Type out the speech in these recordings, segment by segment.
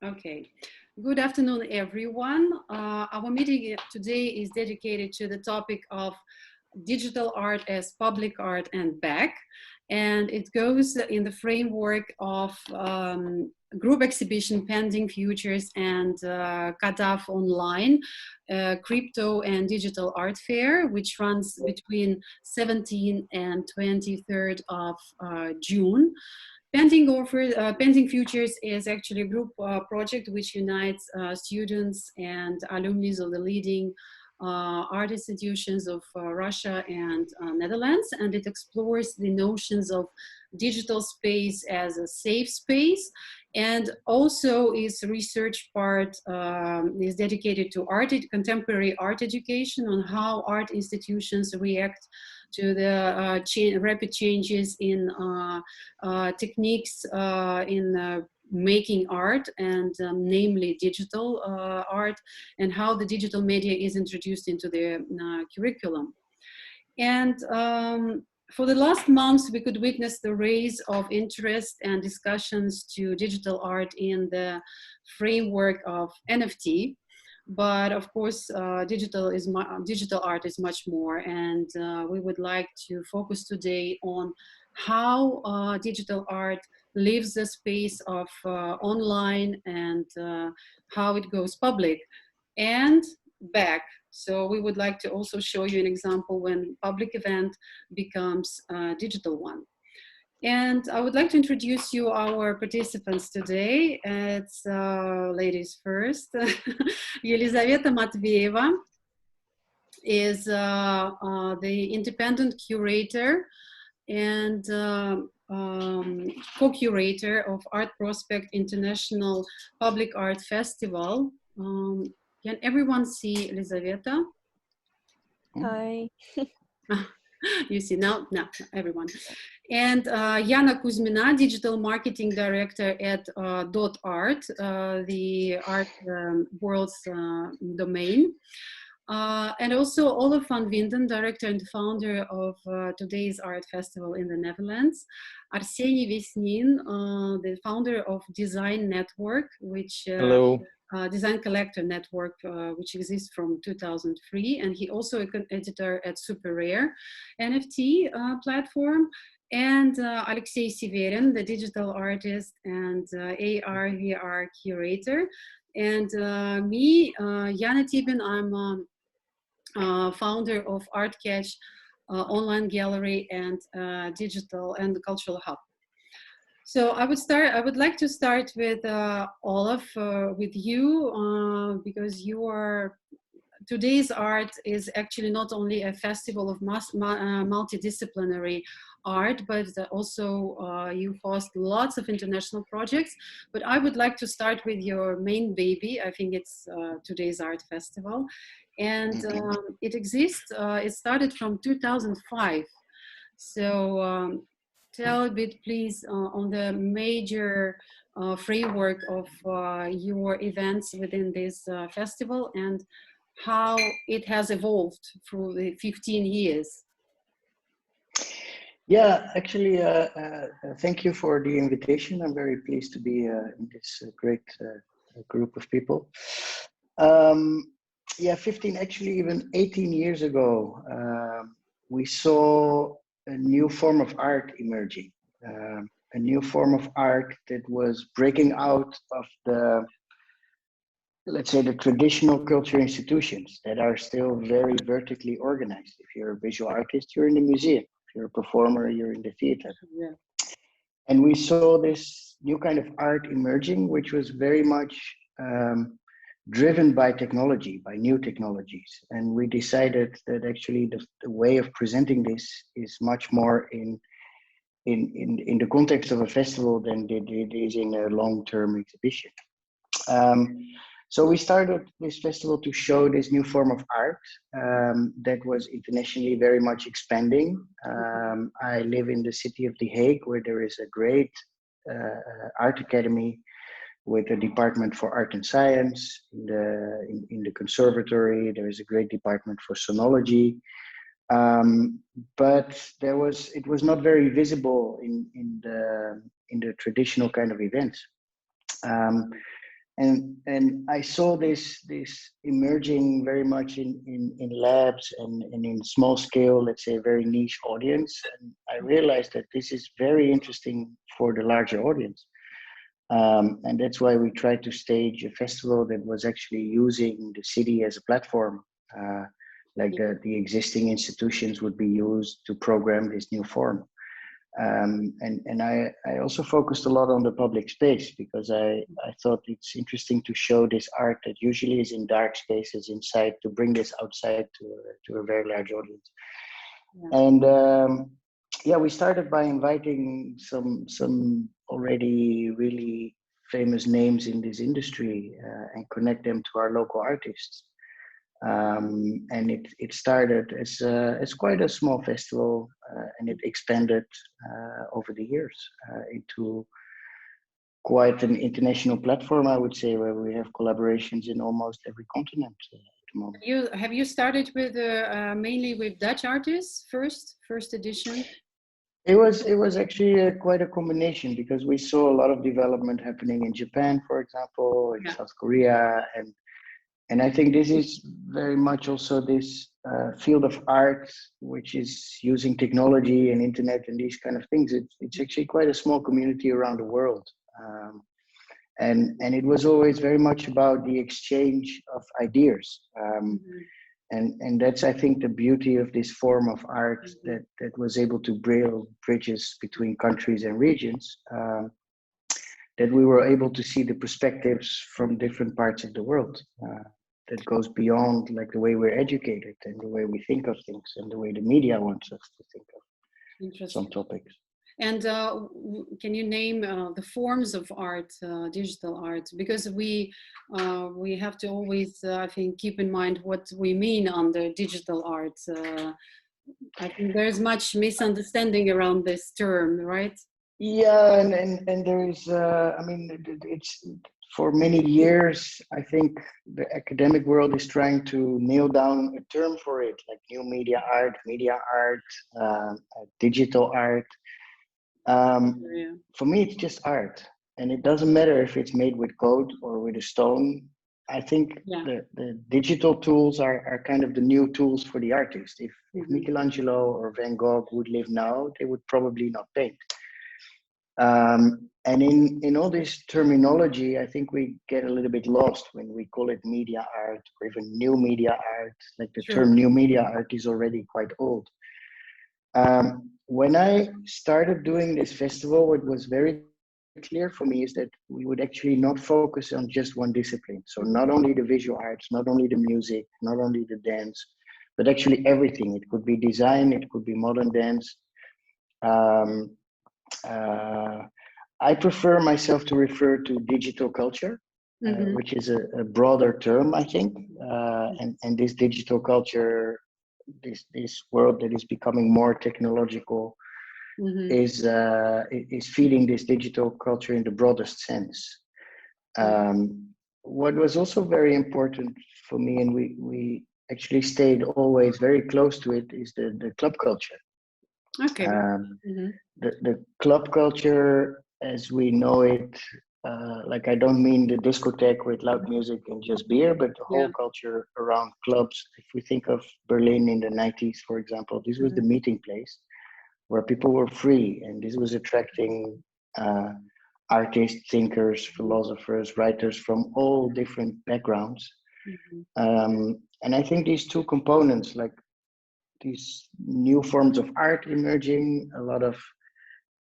Okay. Good afternoon, everyone. Our meeting today is dedicated to the topic of digital art as public art and back. And it goes in the framework of group exhibition Pending Futures and CADAF Online, Crypto and Digital Art Fair, which runs between 17th and 23rd of June. Pending Futures is actually a group project which unites students and alumni of the leading art institutions of Russia and Netherlands, and it explores the notions of digital space as a safe space, and also its research part is dedicated to contemporary art education on how art institutions react to the rapid changes in techniques in making art, and namely digital art, and how the digital media is introduced into the curriculum. And for the last months, we could witness the rise of interest and discussions to digital art in framework of NFT. But of course, digital art is much more, and we would like to focus today on how digital art leaves the space of online, and how it goes public and back. So we would like to also show you an example when public event becomes a digital one. And I would like to introduce you our participants today. It's ladies first. Елизавета Matveeva is the independent curator and co-curator of Art Prospect International Public Art Festival. Can everyone see Elizaveta? Hi. You see now everyone. And Yana Kuzmina, Digital Marketing Director at .art, the art world's domain. And also Olaf van Winden, Director and Founder of Today's Art Festival in the Netherlands. Arseny Vesnin, the founder of Design Network, which Designcollector network, which exists from 2003, and he also an editor at Super Rare NFT platform. And Alexey Severin, the digital artist and AR VR curator. And me, Yana Tibin, I'm founder of ArtCatch online gallery and digital and cultural hub. So I would like to start with Olaf, with you, because Today's Art is actually not only a festival of multidisciplinary art, but also you host lots of international projects. But I would like to start with your main baby. I think it's Today's Art Festival. And it exists, it started from 2005. So tell a bit, please, on the major framework of your events within this festival and how it has evolved through the 15 years. Yeah, actually, thank you for the invitation. I'm very pleased to be in this great group of people. Yeah, 15, actually even 18 years ago, we saw a new form of art emerging, a new form of art that was breaking out of the, let's say, the traditional culture institutions that are still very vertically organized. If you're a visual artist, you're in the museum. If you're a performer, you're in the theater. Yeah. And we saw this new kind of art emerging, which was very much driven by technology, by new technologies. And we decided that actually the way of presenting this is much more in the context of a festival than it is in a long-term exhibition. So we started this festival to show this new form of art that was internationally very much expanding. I live in the city of The Hague, where there is a great art academy with a department for art and science. In the conservatory, there is a great department for sonology. But it was not very visible in in the traditional kind of events. And I saw this emerging very much in labs and in small scale, let's say, very niche audience. And I realized that this is very interesting for the larger audience. And that's why we tried to stage a festival that was actually using the city as a platform, like the existing institutions would be used to program this new form. And I also focused a lot on the public space because I thought it's interesting to show this art that usually is in dark spaces inside, to bring this outside to a very large audience. Yeah. And yeah, we started by inviting some already really famous names in this industry and connect them to our local artists. And it started as quite a small festival, and it expanded over the years into quite an international platform, I would say, where we have collaborations in almost every continent at the moment. Have you started with mainly with Dutch artists first edition? It was actually quite a combination, because we saw a lot of development happening in Japan, for example, in South Korea, and I think this is very much also this field of art, which is using technology and internet and these kind of things. It's actually quite a small community around the world. And it was always very much about the exchange of ideas. And that's, I think, the beauty of this form of art that was able to build bridges between countries and regions, that we were able to see the perspectives from different parts of the world. That goes beyond like the way we're educated and the way we think of things and the way the media wants us to think of some topics. And can you name the forms of art, digital art? Because we have to always, I think, keep in mind what we mean under digital art. I think there's much misunderstanding around this term, right? Yeah, and there is, I mean, it's for many years, I think the academic world is trying to nail down a term for it, like new media art, digital art. For me, it's just art, and it doesn't matter if it's made with code or with a stone. I think the digital tools are kind of the new tools for the artist. If Michelangelo or Van Gogh would live now, they would probably not paint. And in all this terminology, I think we get a little bit lost when we call it media art or even new media art. Like the term new media art is already quite old. When I started doing this festival, what was very clear for me is that we would actually not focus on just one discipline. So not only the visual arts, not only the music, not only the dance, but actually everything. It could be design, it could be modern dance. I prefer myself to refer to digital culture, which is a broader term, I think. And this digital culture, this world that is becoming more technological, is feeding this digital culture in the broadest sense. What was also very important for me, and we actually stayed always very close to it, is the club culture. Okay. The club culture as we know it, like I don't mean the discotheque with loud music and just beer, but the whole culture around clubs. If we think of Berlin in the 90s, for example, this was the meeting place where people were free, and this was attracting artists, thinkers, philosophers, writers from all different backgrounds. And I think these two components, like these new forms of art emerging, a lot of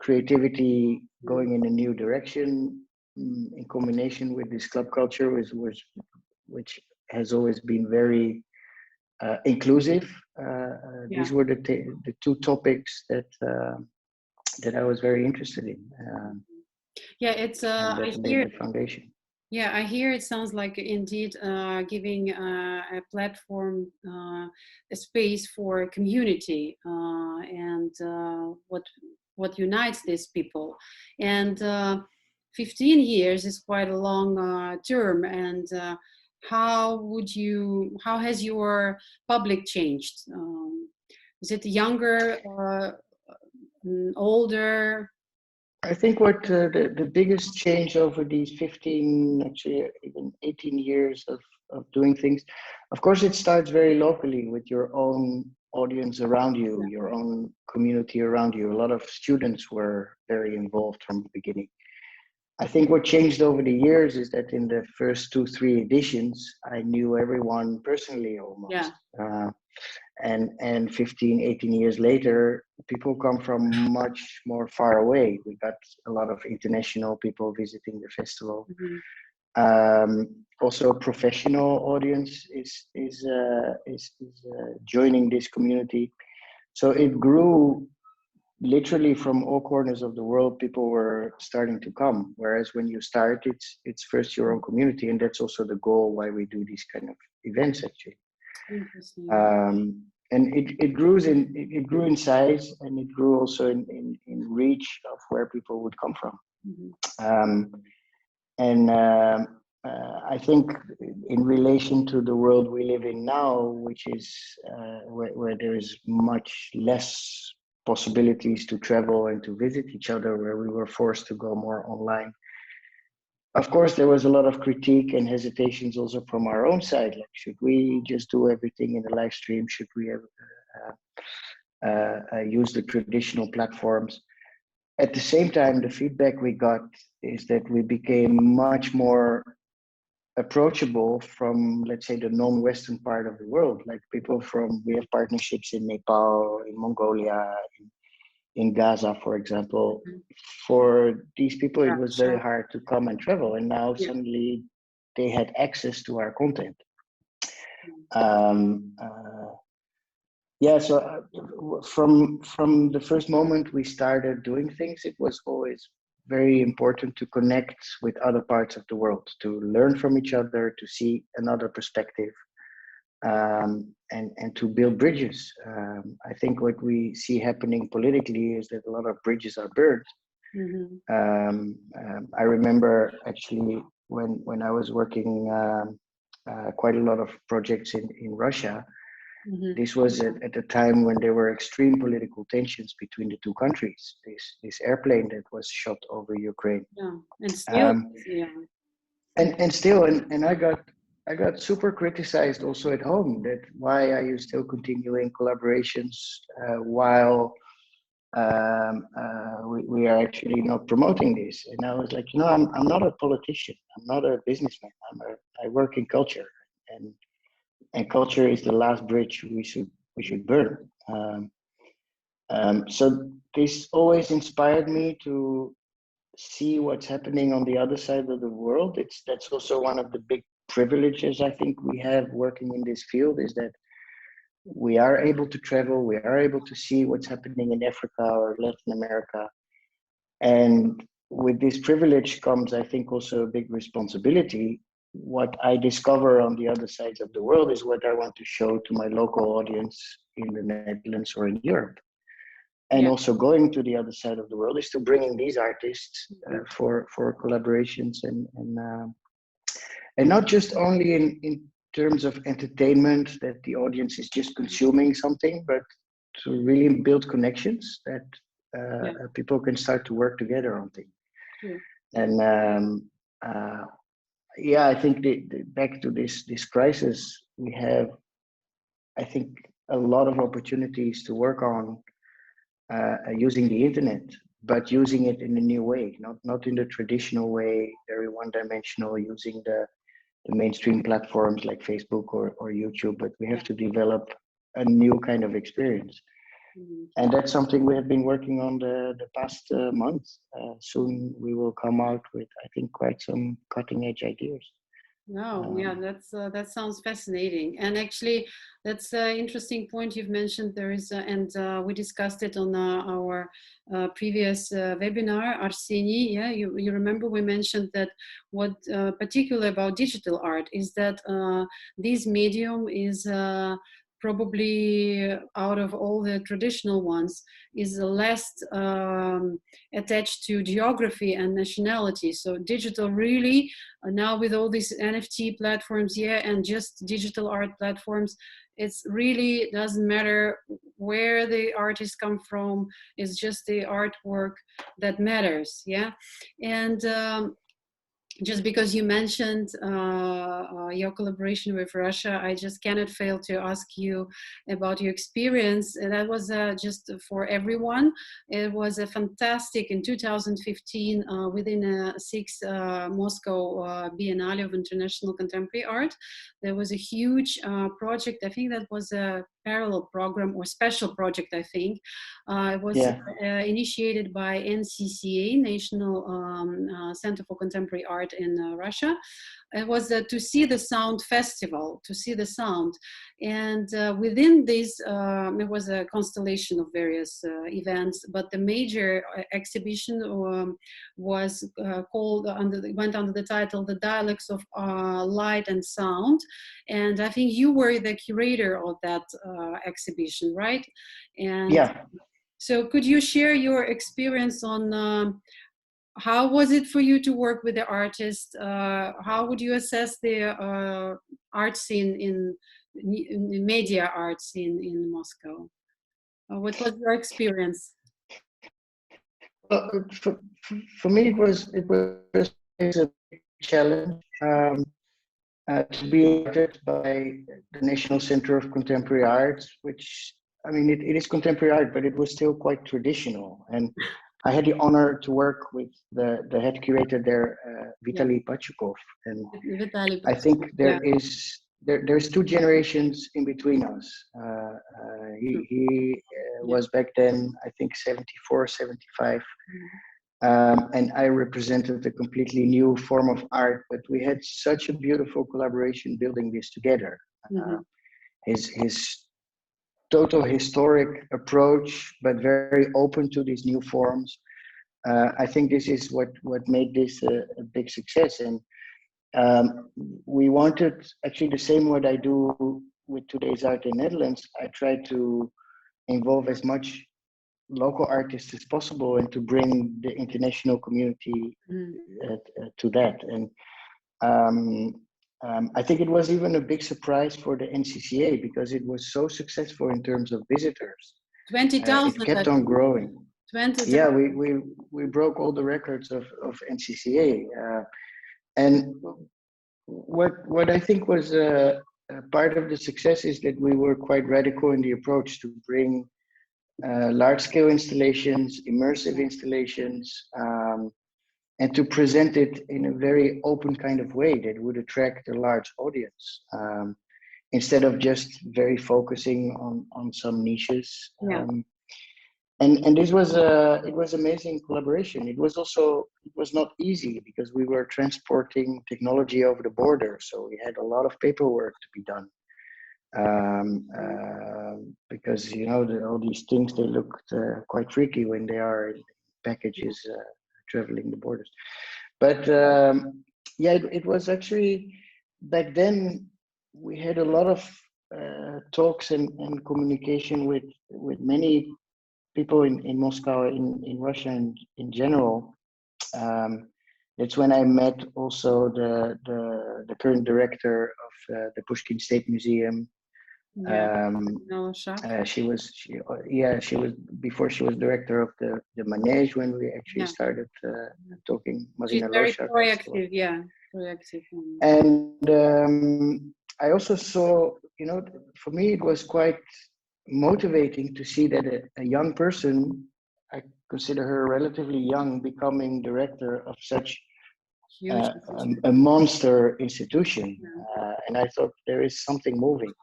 creativity going in a new direction, in combination with this club culture, which has always been very inclusive. These were the two topics that I was very interested in. It's I hear the foundation. Yeah, I hear it sounds like indeed giving a platform, a space for community, and what unites these people. And 15 years is quite a long term. And how has your public changed? Is it younger, older? I think what the biggest change over these 15, actually even 18 years of doing things, of course, it starts very locally with your own audience around you, your own community around you. A lot of students were very involved from the beginning. I think what changed over the years is that in the first 2, 3 editions, I knew everyone personally almost. Yeah. And 15, 18 years later, people come from much more far away. We got a lot of international people visiting the festival. Also, a professional audience is joining this community. So it grew literally from all corners of the world. People were starting to come. Whereas when you start, it's first your own community, and that's also the goal why we do these kind of events actually. Interesting. And it grew in size, and it grew also in reach of where people would come from. I think in relation to the world we live in now, which is where there is much less possibilities to travel and to visit each other, where we were forced to go more online. Of course, there was a lot of critique and hesitations also from our own side. Like, should we just do everything in the live stream? Should we use the traditional platforms? At the same time, the feedback we got is that we became much more approachable from, let's say, the non-Western part of the world. Like people we have partnerships in Nepal, in Mongolia, in Gaza, for example. For these people, it was very hard to come and travel, and now suddenly they had access to our content. So from the first moment we started doing things, it was always very important to connect with other parts of the world, to learn from each other, to see another perspective. And to build bridges. I think what we see happening politically is that a lot of bridges are burned. I remember actually when I was working quite a lot of projects in Russia. This was at the time when there were extreme political tensions between the two countries. This airplane that was shot over Ukraine. And still, I got super criticized also at home, that why are you still continuing collaborations while we are actually not promoting this? And I was like, I'm not a politician. I'm not a businessman. I work in culture, and culture is the last bridge we should burn. So this always inspired me to see what's happening on the other side of the world. That's also one of the big privileges I think we have working in this field, is that we are able to travel, we are able to see what's happening in Africa or Latin America. And with this privilege comes, I think, also a big responsibility. What I discover on the other sides of the world is what I want to show to my local audience in the Netherlands or in Europe. And also going to the other side of the world is to bringing these artists for collaborations and not just only in terms of entertainment, that the audience is just consuming something, but to really build connections that people can start to work together on things. And I think back to this crisis, we have, I think, a lot of opportunities to work on using the internet, but using it in a new way, not in the traditional way, very one-dimensional, using the mainstream platforms like Facebook or YouTube, but we have to develop a new kind of experience. And that's something we have been working on the past months. Soon we will come out with, I think, quite some cutting-edge ideas. That sounds fascinating, and actually that's an interesting point you've mentioned. There is we discussed it on our previous webinar, Arseni. You remember we mentioned that what particular about digital art is that this medium is probably out of all the traditional ones is less attached to geography and nationality. So digital really now with all these NFT platforms and just digital art platforms, It's really doesn't matter where the artist come from. It's just the artwork that matters. Yeah. And just because you mentioned your collaboration with Russia, I just cannot fail to ask you about your experience. And that was just for everyone. It was a fantastic in 2015 within a Moscow Biennale of International Contemporary Art. There was a huge project. I think that was a parallel program or special project, I think. It was initiated by NCCA, National Center for Contemporary Art in Russia. It was to see the sound festival, to see the sound. And within this, it was a constellation of various events, but the major exhibition was went under the title, The Dialects of Light and Sound. And I think you were the curator of that exhibition, right? And yeah. So could you share your experience on how was it for you to work with the artist? How would you assess the art scene in media art scene in Moscow? What was your experience? Well, for me, it was a big challenge to be invited by the National Center of Contemporary Arts, which, I mean, it is contemporary art, but it was still quite traditional. And I had the honor to work with the head curator there, Vitaly Pachukov. And I think there's two generations in between us. He was back then, I think, 74, 75. And I represented a completely new form of art, but we had such a beautiful collaboration building this together. His total historic approach, but very open to these new forms. I think this is what made this a big success. And we wanted actually the same what I do with Today's Art in Netherlands. I try to involve as much local artists as possible and to bring the international community to that. And I think it was even a big surprise for the NCCA because it was so successful in terms of visitors. 20,000. It kept on growing. 20,000. Yeah, we broke all the records of NCCA. And what I think was part of the success is that we were quite radical in the approach to bring large-scale installations, immersive installations, and to present it in a very open kind of way that would attract a large audience, instead of just very focusing on some niches. And this was it was amazing collaboration. It was not easy because we were transporting technology over the border, so we had a lot of paperwork to be done. Because all these things, they looked quite freaky when they are in packages traveling the borders. But it was actually back then we had a lot of talks and communication with many people in Moscow, in Russia, and in general. That's when I met also the current director of the Pushkin State Museum. She was before she was director of the Manege when we actually started talking. She's very proactive, proactive. And I also saw, for me it was quite motivating to see that a young person, I consider her relatively young, becoming director of such a monster institution. And I thought there is something moving.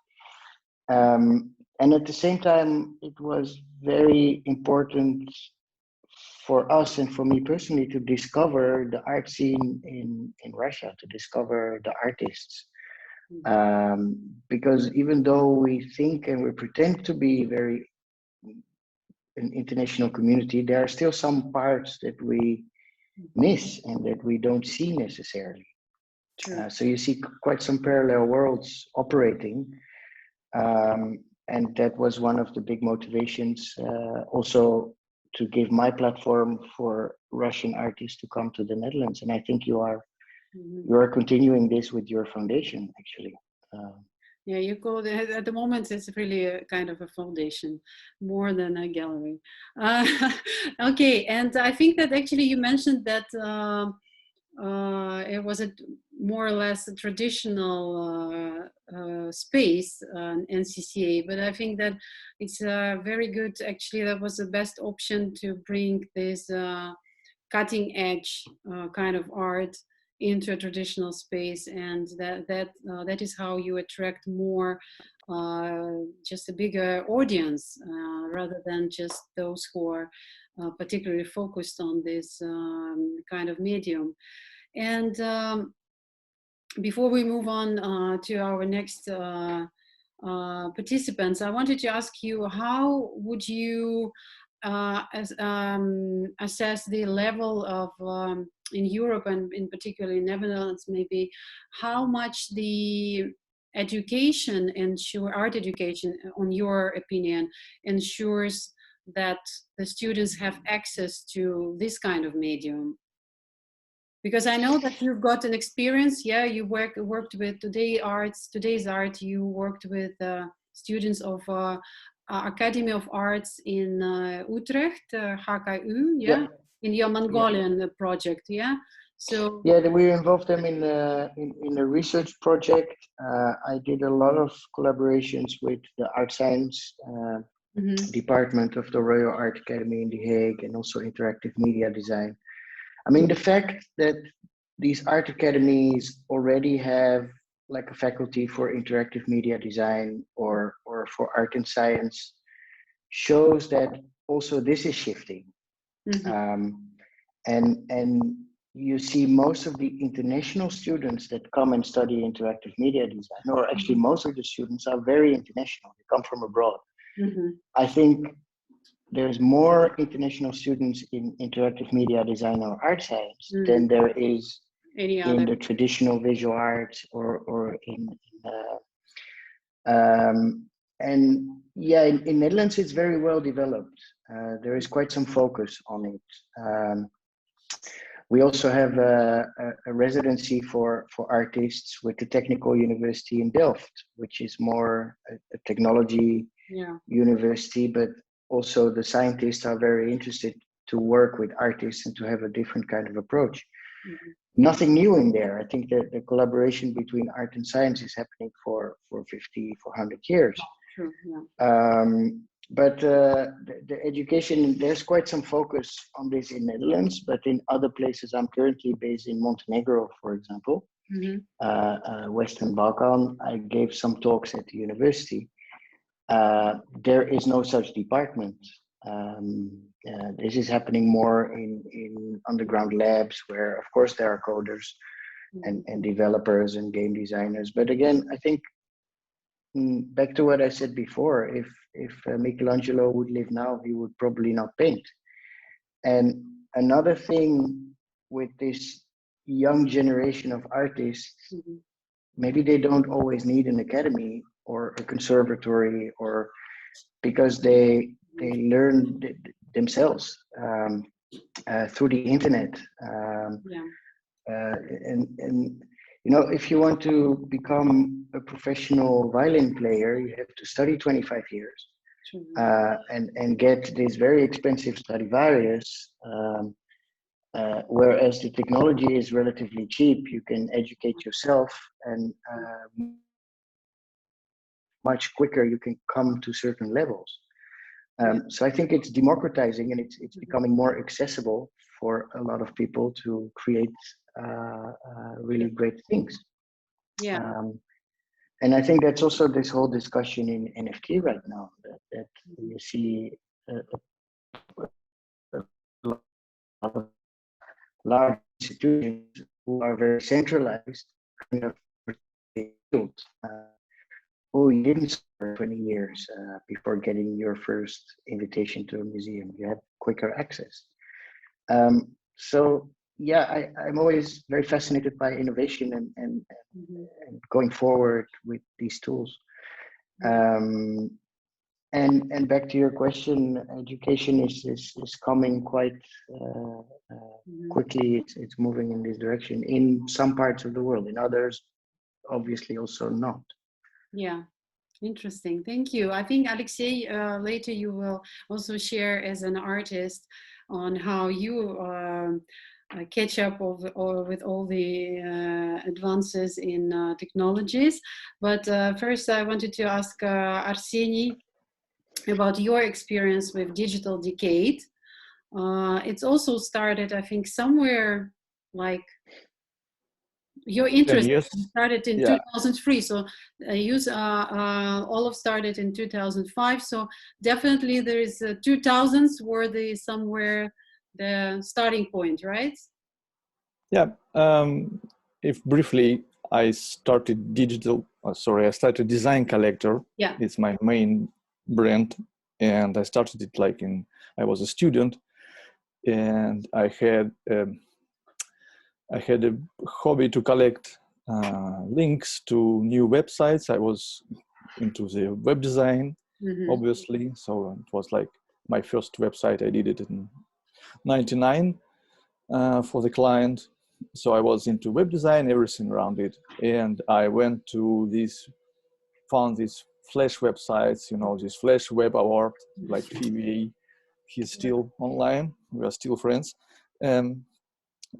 And at the same time, it was very important for us and for me personally to discover the art scene in Russia, to discover the artists. Because even though we think and we pretend to be very an international community, there are still some parts that we miss and that we don't see necessarily. So you see quite some parallel worlds operating. And that was one of the big motivations, also to give my platform for Russian artists to come to the Netherlands. And I think you are continuing this with your foundation, actually. Yeah, you call it at the moment. It's really a kind of a foundation, more than a gallery. Uh, okay, and I think that actually you mentioned that it was a more or less a traditional space, NCCA. But I think that it's very good. Actually, that was the best option to bring this cutting edge kind of art into a traditional space, and that is how you attract more just a bigger audience rather than just those who are particularly focused on this kind of medium. And before we move on to our next participants, I wanted to ask you, how would you assess the level of in Europe, and in particular in Netherlands, maybe how much the education art education, on your opinion, ensures that the students have access to this kind of medium? Because I know that you've got an experience. Yeah, you worked with TodaysArt. You worked with students of Academy of Arts in Utrecht, HKU, yeah, in your Mongolian project, yeah. So yeah, we involved them in a research project. I did a lot of collaborations with the art science department of the Royal Art Academy in The Hague, and also interactive media design. I mean, the fact that these art academies already have like a faculty for interactive media design or for art and science shows that also this is shifting. And you see most of the international students that come and study interactive media design, or actually most of the students are very international. They come from abroad. I think there's more international students in interactive media design or art science than there is in the traditional visual arts or in and yeah, in Netherlands it's very well developed. There is quite some focus on it. We also have a residency for artists with the Technical University in Delft, which is more a technology university, but also the scientists are very interested to work with artists and to have a different kind of approach. Nothing new in there. I think that the collaboration between art and science is happening for 50, 400 years. True, yeah. But the education, there's quite some focus on this in Netherlands, but in other places, I'm currently based in Montenegro, for example, Western Balkan. I gave some talks at the university. There is no such department. This is happening more in underground labs where, of course, there are coders and developers and game designers. But again, I think back to what I said before, if Michelangelo would live now, he would probably not paint. And another thing with this young generation of artists, maybe they don't always need an academy or a conservatory, or because they learn themselves through the internet. And you know, if you want to become a professional violin player, you have to study 25 years and get this very expensive Stradivarius. Whereas the technology is relatively cheap, you can educate yourself, and much quicker you can come to certain levels. So I think it's democratizing, and it's becoming more accessible for a lot of people to create really great things. And I think that's also this whole discussion in NFT right now, that you see a lot of large institutions who are very centralized kind of field. Oh, you didn't spend 20 years before getting your first invitation to a museum. You have quicker access. So yeah, I'm always very fascinated by innovation and going forward with these tools. And back to your question, education is coming quite quickly. It's moving in this direction in some parts of the world. In others, obviously, also not. Yeah. Interesting. Thank you. I think Alexei, later you will also share as an artist on how you catch up with all the advances in technologies. But first, I wanted to ask Arseny about your experience with Digital Decade. It's also started, I think, somewhere like your 10 interest years. started in Yeah. 2003, so all of started in 2005, so definitely there is 2000s were the somewhere the starting point, right? Yeah. If briefly, I started I started Designcollector. Yeah. It's my main brand, and I started it I was a student, and I had a hobby to collect links to new websites. I was into the web design, Mm-hmm. obviously. So it was like my first website. I did it in '99 for the client. So I was into web design, everything around it. And I found these Flash websites, this Flash Web Award, like PVA. He's still online. We are still friends.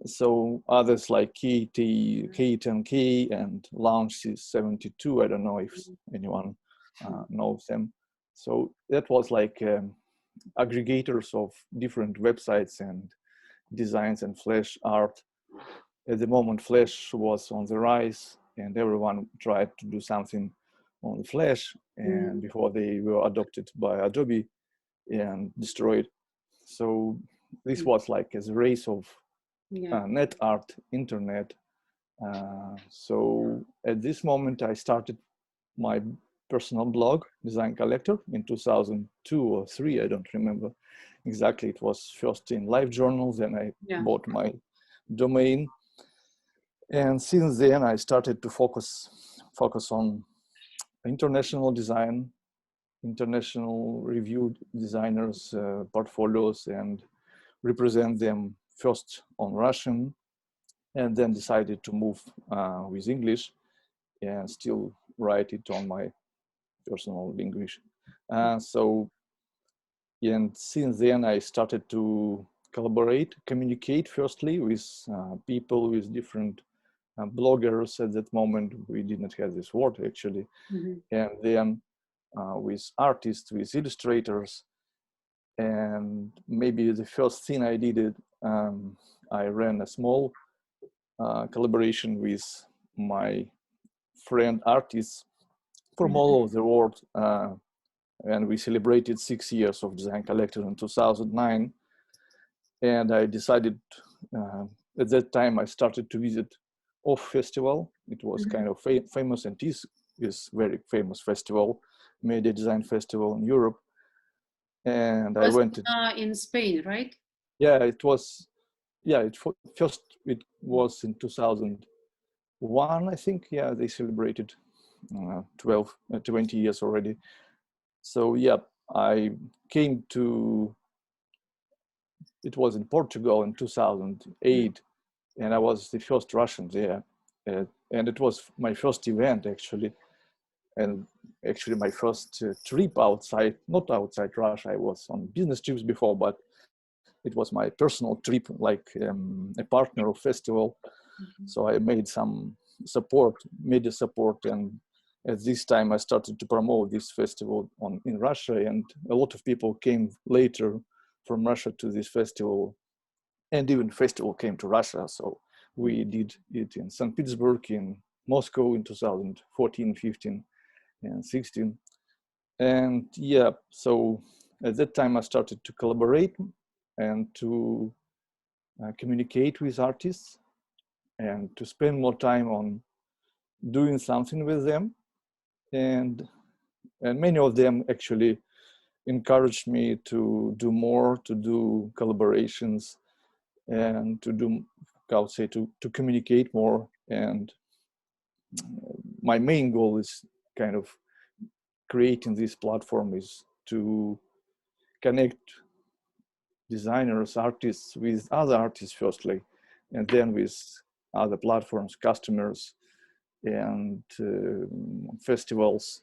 So others like K10K and Launch 72. I don't know if anyone knows them. So that was like aggregators of different websites and designs and Flash art. At the moment, Flash was on the rise, and everyone tried to do something on Flash. And before they were adopted by Adobe and destroyed. So this was like a race of net art, internet. So at this moment, I started my personal blog, Designcollector, in 2002 or 3, I don't remember exactly. It was first in LiveJournal, then I bought my domain. And since then, I started to focus on international design, international reviewed designers' portfolios, and represent them first on Russian, and then decided to move with English and still write it on my personal English. And since then I started to communicate firstly with people, with different bloggers. At that moment, we didn't have this word actually. And then with artists, with illustrators. And maybe the first thing I did, I ran a small collaboration with my friend artists from all over the world. And we celebrated 6 years of Designcollector in 2009. And I decided, at that time, I started to visit OFF Festival. It was kind of famous, and is very famous festival, media design festival in Europe. And I went in Spain, right? Yeah, it was. Yeah, it was in 2001, I think. Yeah, they celebrated 20 years already. So yeah, I came to. It was in Portugal in 2008, and I was the first Russian there, and it was my first event actually, and actually my first trip outside, not outside Russia. I was on business trips before, but it was my personal trip, like a partner of festival. So I made some media support, and at this time I started to promote this festival in Russia, and a lot of people came later from Russia to this festival, and even festival came to Russia. So we did it in St. Petersburg, in Moscow in 2014, 15, and 16. And yeah, so at that time I started to collaborate and to communicate with artists and to spend more time on doing something with them. And many of them actually encouraged me to do more, to do collaborations, and to communicate more. And my main goal is kind of creating this platform is to connect designers, artists with other artists firstly, and then with other platforms, customers, and festivals.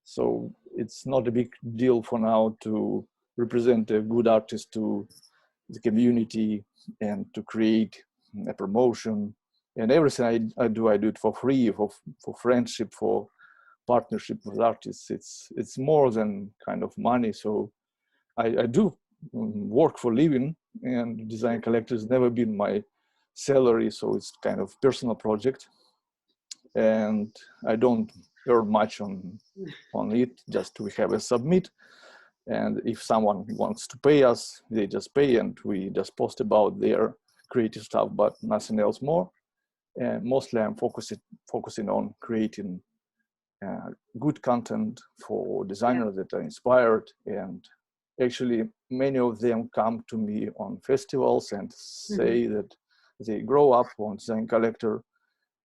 So it's not a big deal for now to represent a good artist to the community and to create a promotion and everything I do it for free, for friendship, for partnership with artists. It's more than kind of money. So I do work for living, and Designcollector has never been my salary, so it's kind of personal project, and I don't earn much on it. Just we have a submit, and if someone wants to pay us, they just pay, and we just post about their creative stuff, but nothing else more. And mostly I'm focusing on creating good content for designers that are inspired, and actually many of them come to me on festivals and say that they grow up on Designcollector,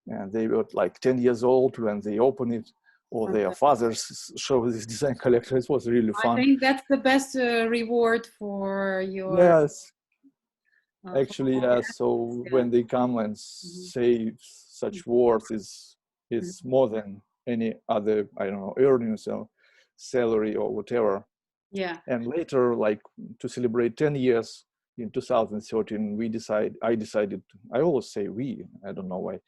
and they were like 10 years old when they open it, or their fathers show this Designcollector. It was really fun. I think that's the best reward for your... Yes, actually, yeah. So when they come and say such words, is more than any other, I don't know, earnings or salary or whatever. Yeah. And later, like to celebrate 10 years in 2013, I decided, I always say we, I don't know why.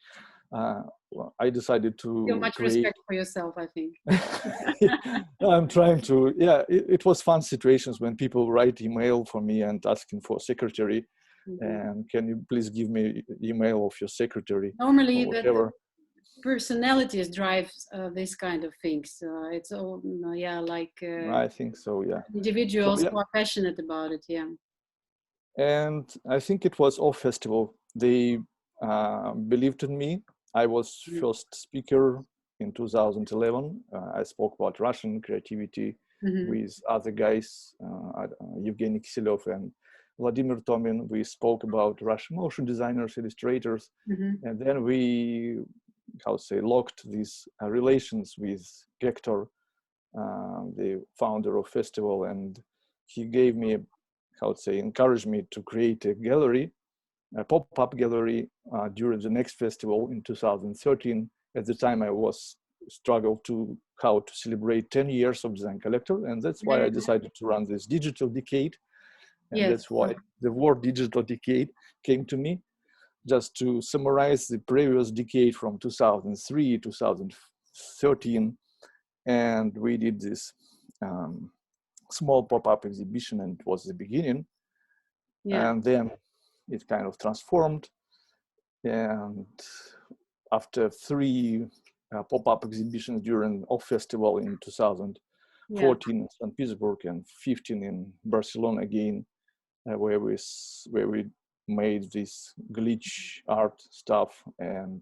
Well, I decided to Feel much respect for yourself, I think. I'm trying to, yeah, it was fun situations when people write email for me and asking for secretary. And can you please give me email of your secretary? Normally, the personalities drives this kind of things. It's all, yeah, like I think so, yeah. Individuals so, yeah. who are passionate about it, yeah. And I think it was off festival. They believed in me. I was first speaker in 2011. I spoke about Russian creativity with other guys, Evgeny Kiselov and Vladimir Tomin. We spoke about Russian motion designers, illustrators, and then we, locked these relations with Hector, the founder of festival, and he gave me, encouraged me to create a gallery, a pop-up gallery during the next festival in 2013. At the time, I was struggled to how to celebrate 10 years of Designcollector, and that's why I decided to run this digital decade. And that's why the word digital decade came to me, just to summarize the previous decade from 2003, 2013. And we did this small pop-up exhibition, and it was the beginning. And then it kind of transformed. And after 3 pop-up exhibitions during Off Festival in 2014 in St. Petersburg and 15 in Barcelona again, where we made this glitch art stuff and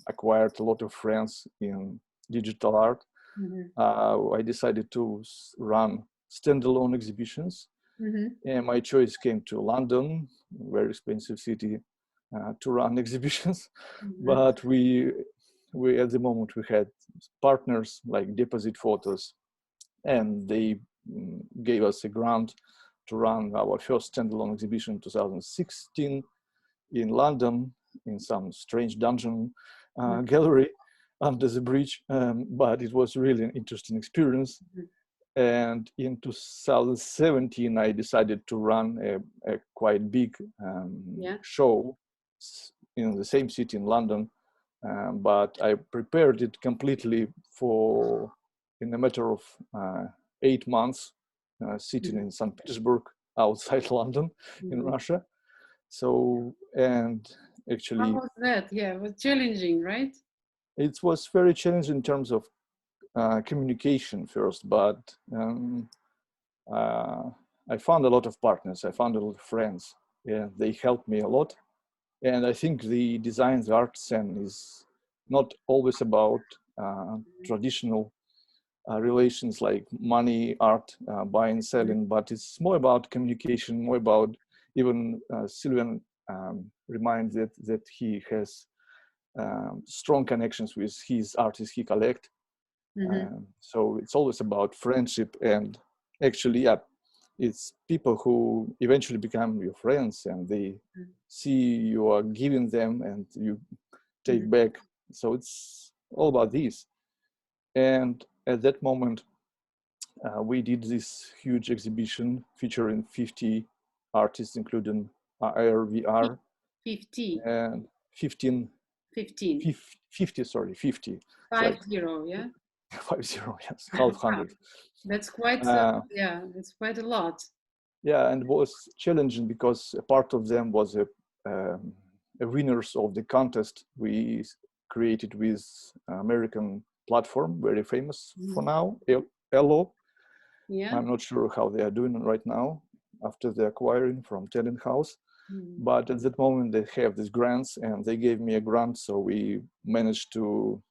acquired a lot of friends in digital art. I decided to run standalone exhibitions, and my choice came to London, very expensive city to run exhibitions. But we at the moment we had partners like Deposit Photos, and they gave us a grant to run our first standalone exhibition in 2016 in London, in some strange dungeon gallery under the bridge. But it was really an interesting experience. And in 2017, I decided to run a quite big show in the same city in London. But I prepared it completely in a matter of 8 months, sitting in St. Petersburg, outside London, in Russia. So, and actually... How was that? Yeah, it was challenging, right? It was very challenging in terms of communication first, but I found a lot of partners. I found a lot of friends. Yeah, they helped me a lot. And I think the design art scene is not always about traditional relations like money, art, buying, selling, but it's more about communication, more about even Sylvian reminds that he has strong connections with his artists he collect. So it's always about friendship, and actually, yeah, it's people who eventually become your friends, and they see you are giving them and you take back So it's all about this. And at that moment, we did this huge exhibition featuring 50 artists, including AR, VR, 50. and 15, 15. 50, sorry, 50. 50, yeah? 50, yes, half 100. That's quite, yeah, it's quite a lot. Yeah, and it was challenging because a part of them was a winners of the contest we created with American platform, very famous for now, Elo. Yeah. I'm not sure how they are doing right now after the acquiring from Talent House. But at that moment they have these grants, and they gave me a grant, so we managed to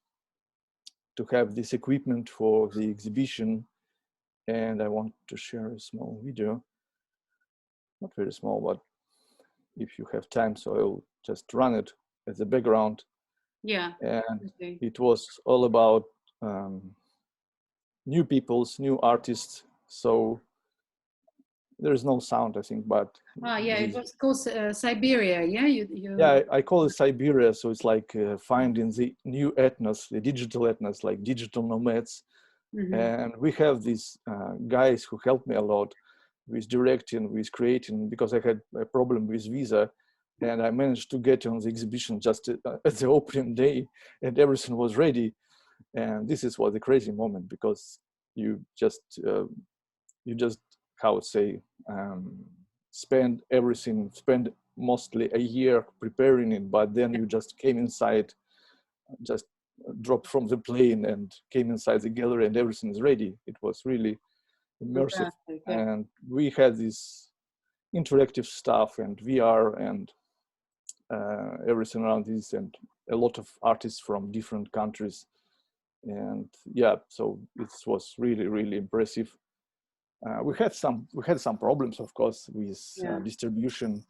have this equipment for the exhibition. And I want to share a small video, not very small, but if you have time, so I'll just run it as a background. Yeah. And it was all about new peoples, new artists. So there's no sound, I think, but yeah, it was called Siberia. Yeah, yeah, I call it Siberia. So it's like finding the new ethnos, the digital ethnos, like digital nomads. And we have these guys who helped me a lot with directing, with creating, because I had a problem with visa, and I managed to get on the exhibition just at the opening day, and everything was ready. And this was the crazy moment, because you just how to say, spend mostly a year preparing it, but then you just came inside, just dropped from the plane and came inside the gallery, and everything is ready. It was really immersive. And we had this interactive stuff and VR and everything around this, and a lot of artists from different countries. And yeah, so it was really, really impressive. We had some problems, of course, with distribution.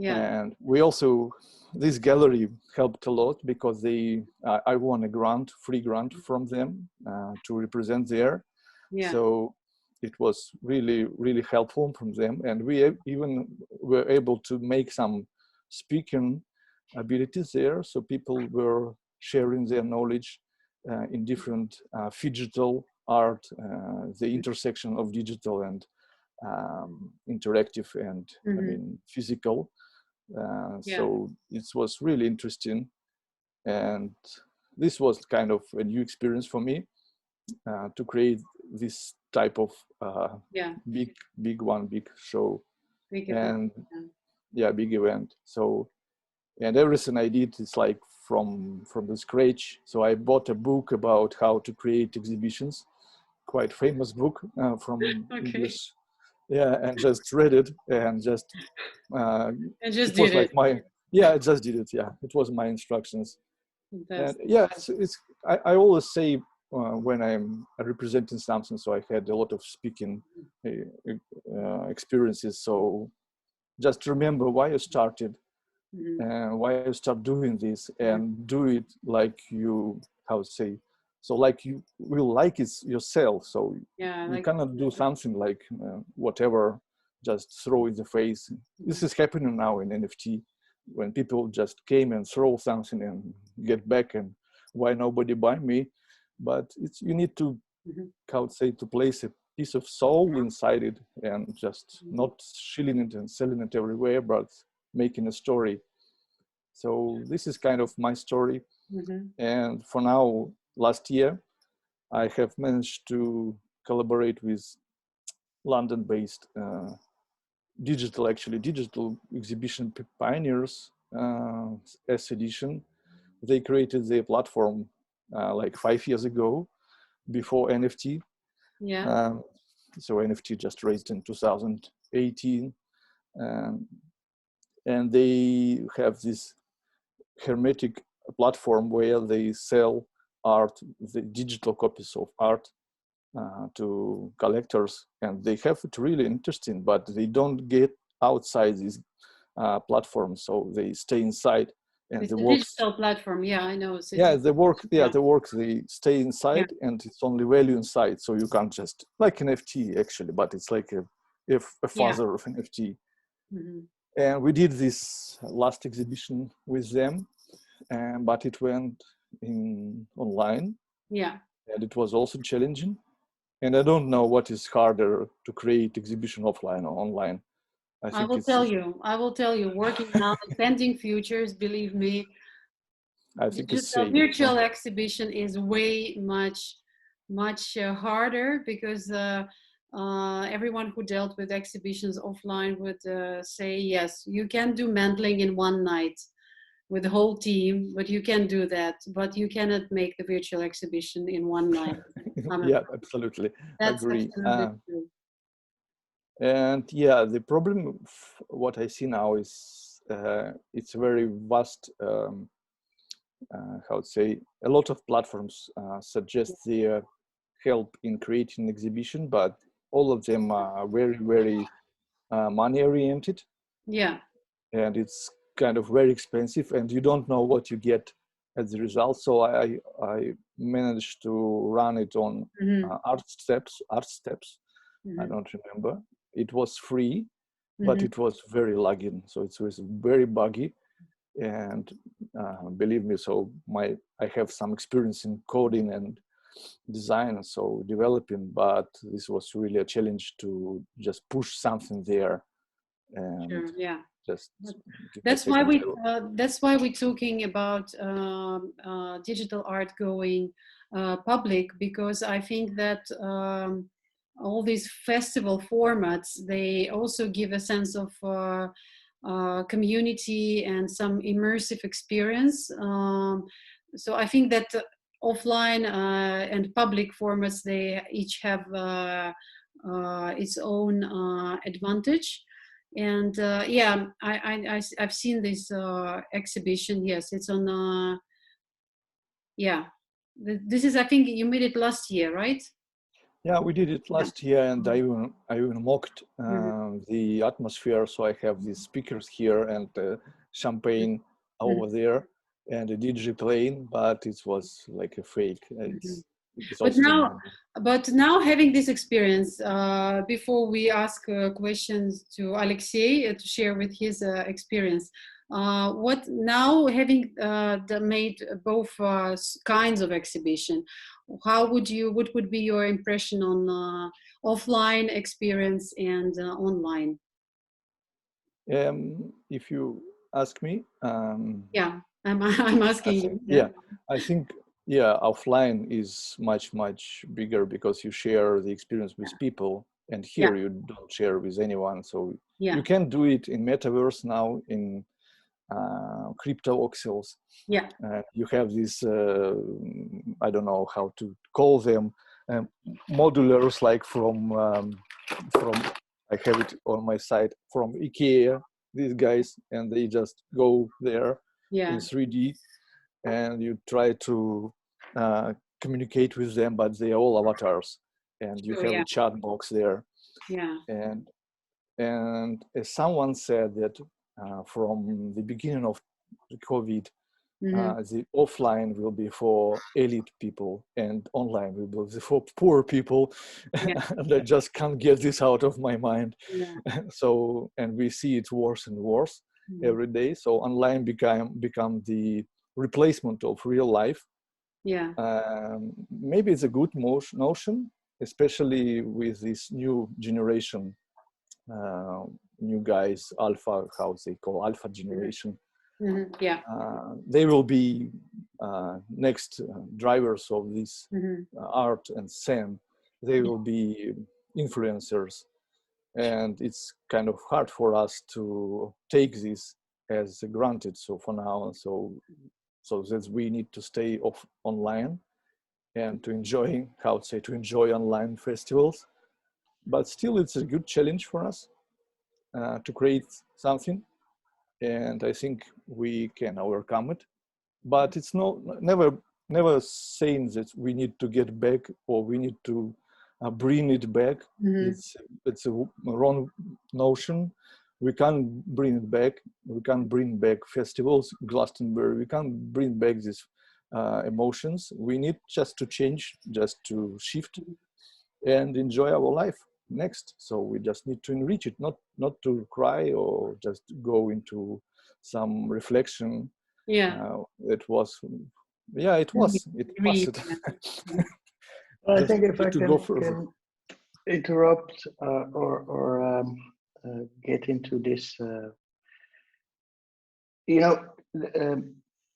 And we also, this gallery helped a lot, because I won a free grant from them to represent there. So it was really, really helpful from them. And we even were able to make some speaking abilities there. So people were sharing their knowledge in different digital art, the intersection of digital and interactive and I mean physical. So it was really interesting, and this was kind of a new experience for me to create this type of big show, big event. So, and everything I did is like from the scratch. So I bought a book about how to create exhibitions, quite famous book from English. Yeah, and just read it and just it was like my I just did it. Yeah, it was my instructions. And yeah, I always say when I'm representing something, so I had a lot of speaking experiences. So just remember why you started and why you start doing this, and do it like you, how to say, so like you will like it yourself. So you cannot do something like whatever, just throw in the face. This is happening now in NFT, when people just came and throw something and get back, and why nobody buy me. But you need to, how to say, to place a piece of soul inside it, and just not shilling it and selling it everywhere, but making a story. So this is kind of my story. And for now, last year, I have managed to collaborate with London-based digital exhibition pioneers, S Edition. They created their platform like 5 years ago, before NFT. So NFT just raised in 2018. And they have this hermetic platform where they sell art, the digital copies of art, to collectors, and they have it really interesting, but they don't get outside this platform, so they stay inside. And it's the a digital platform. I know. They stay inside, and it's only value inside, so you can't just, like an NFT actually, but it's like a father of NFT. And we did this last exhibition with them, but it went in online, Yeah. and it was also challenging. And I don't know what is harder to create exhibition offline or online. I I think will tell you. I will tell you. Working now, pending futures. Believe me, I think it's digital same. virtual exhibition is way much harder because everyone who dealt with exhibitions offline would say yes, you can do Mendling in one night with the whole team, but you can do that, but you cannot make the virtual exhibition in one night. Yeah, absolutely. That's Agree. absolutely true. And yeah, the problem, what I see now is it's very vast. How to say, a lot of platforms suggest their help in creating exhibition, but all of them are very money oriented, Yeah. and it's kind of very expensive, and you don't know what you get as a result. So I managed to run it on art steps. I don't remember. It was free, but it was very lagging, so it was very buggy. And believe me, so I have some experience in coding and design, so developing, but this was really a challenge to just push something there and Sure. Yeah. just That's why we're talking about digital art going public, because I think that all these festival formats, they also give a sense of community and some immersive experience. So I think that offline and public formats, they each have its own advantage. And yeah, I've seen this exhibition. Yes, it's on. Yeah, this is, I think you made it last year, right? Yeah, we did it last year, and I even mocked Mm-hmm. the atmosphere. So I have these speakers here and champagne over there, and a DJ playing, but it was like a fake. It's exhausting. But now having this experience, before we ask questions to Alexei to share with his experience, what now having made both kinds of exhibition, how would you, what would be your impression on offline experience and online? If you ask me, yeah, I'm asking you. Yeah, I think offline is much bigger because you share the experience with people, and here you don't share with anyone. So you can do it in metaverse now, in crypto voxels. Yeah. You have these I don't know how to call them, modulars, like from I have it on my site, from IKEA, these guys, and they just go there in 3D, and you try to communicate with them, but they are all avatars, and you have a chat box there. Yeah. And as someone said that from the beginning of the COVID, the offline will be for elite people and online will be for poor people. And I just can't get this out of my mind. So, and we see it worse and worse every day. So online become the replacement of real life. Maybe it's a good notion, especially with this new generation, new guys, alpha, how they call alpha generation. They will be next drivers of this art and STEM. They will be influencers, and it's kind of hard for us to take this as granted. So for now, so that we need to stay online and to enjoy, to enjoy online festivals. But still, it's a good challenge for us to create something, and I think we can overcome it. But it's never saying that we need to get back or we need to bring it back. It's a wrong notion. We can't bring it back. We can't bring back festivals, Glastonbury. We can't bring back these emotions. We need just to change, just to shift and enjoy our life next. So we just need to enrich it, not to cry or just go into some reflection. It was Yeah, it was. It Agree. passed. Well, I Just think if I to go further. can interrupt or get into this, you know,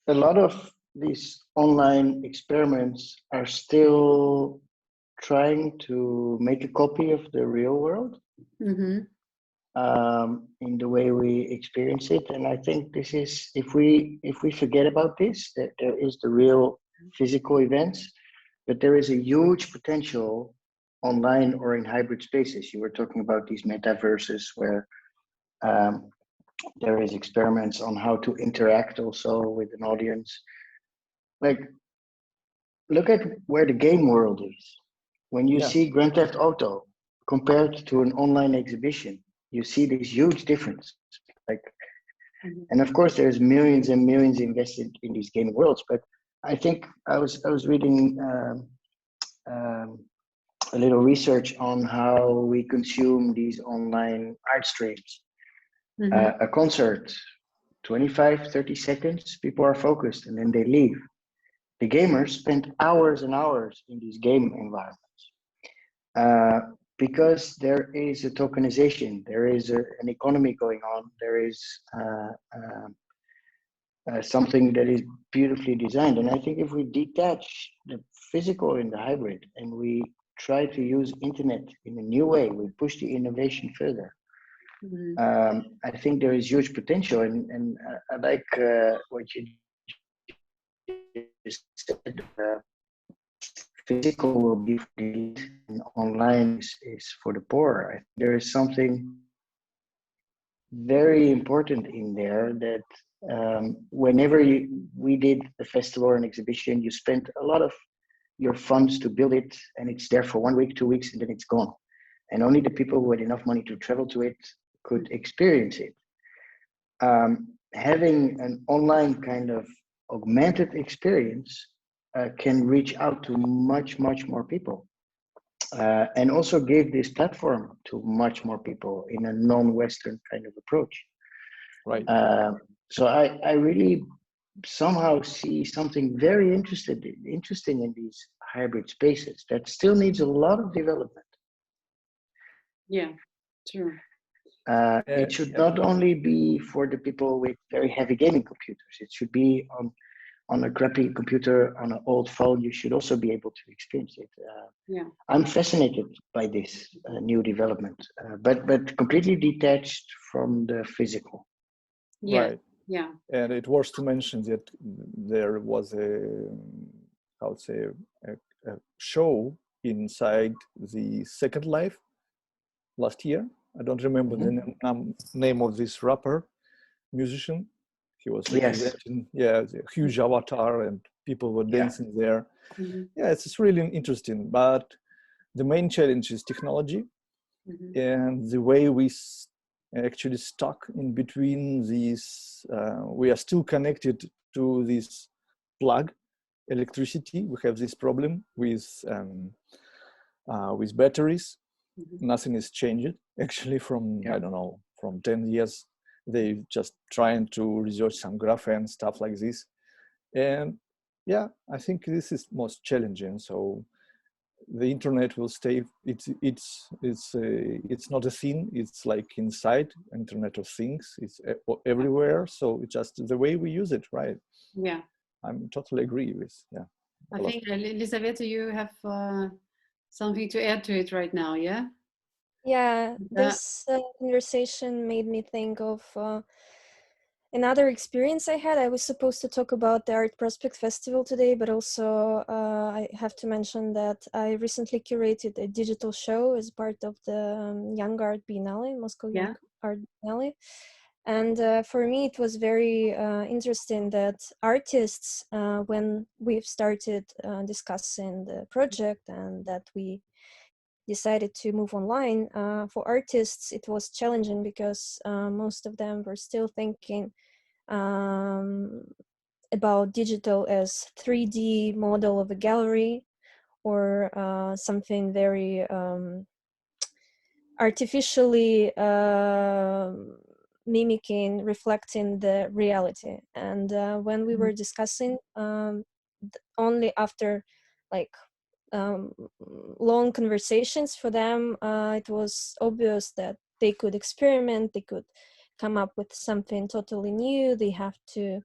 a lot of these online experiments are still trying to make a copy of the real world Mm-hmm. in the way we experience it. And I think this is, if we forget about this, that there is the real physical events, but there is a huge potential online or in hybrid spaces. You were talking about these metaverses where um, there is experiments on how to interact also with an audience. Like, look at where the game world is. When you Yeah, see Grand Theft Auto compared to an online exhibition, you see this huge difference. Like, Mm-hmm. and of course, there's millions and millions invested in these gaming worlds. But I think I was reading um, a little research on how we consume these online art streams. Mm-hmm. A concert, 25, 30 seconds, people are focused and then they leave. The gamers spend hours and hours in these game environments because there is a tokenization, there is an economy going on, there is something that is beautifully designed. And I think if we detach the physical and the hybrid and we try to use internet in a new way, we push the innovation further. Mm-hmm. I think there is huge potential, and I like what you just said. Physical will be for the elite, and online is for the poor. There is something very important in there that whenever we did a festival or an exhibition, you spent a lot of your funds to build it, and it's there for 1 week, 2 weeks, and then it's gone. And only the people who had enough money to travel to it could experience it. Having an online kind of augmented experience can reach out to much, much more people. And also give this platform to much more people in a non-Western kind of approach. right. So I really somehow see something very interesting in these hybrid spaces that still needs a lot of development. Yeah, true. It should Yeah, not only be for the people with very heavy gaming computers. It should be on a crappy computer, on an old phone. You should also be able to experience it. Yeah. I'm fascinated by this new development, but completely detached from the physical. Yeah. right. Yeah. And it was to mention that there was how to say, a show inside the Second Life last year. I don't remember the name of this rapper musician. He was Yes. representing, yeah, the huge avatar, and people were Yeah. dancing there. Mm-hmm. Yeah, it's really interesting. But the main challenge is technology, Mm-hmm. and the way we actually stuck in between these. We are still connected to this plug electricity. We have this problem with batteries. Mm-hmm. Nothing is changed actually from, Yeah. I don't know, from 10 years. They just trying to research some graphene stuff like this. And yeah, I think this is most challenging. So the internet will stay. It's not a thing. It's like inside Internet of Things. It's everywhere. So it's just the way we use it, right? Yeah. I'm totally agree with, yeah. I think Elisabetta, you have something to add to it right now, yeah? Yeah, this conversation made me think of another experience I had. I was supposed to talk about the Art Prospect Festival today, but also I have to mention that I recently curated a digital show as part of the Young Art Biennale, Moscow Young Art Biennale. And for me, it was very interesting that artists, when we've started discussing the project and that we decided to move online, for artists, it was challenging because most of them were still thinking about digital as 3D model of a gallery or something very artificially mimicking, reflecting the reality. And when we were discussing only after like long conversations for them, it was obvious that they could experiment, they could come up with something totally new. They have to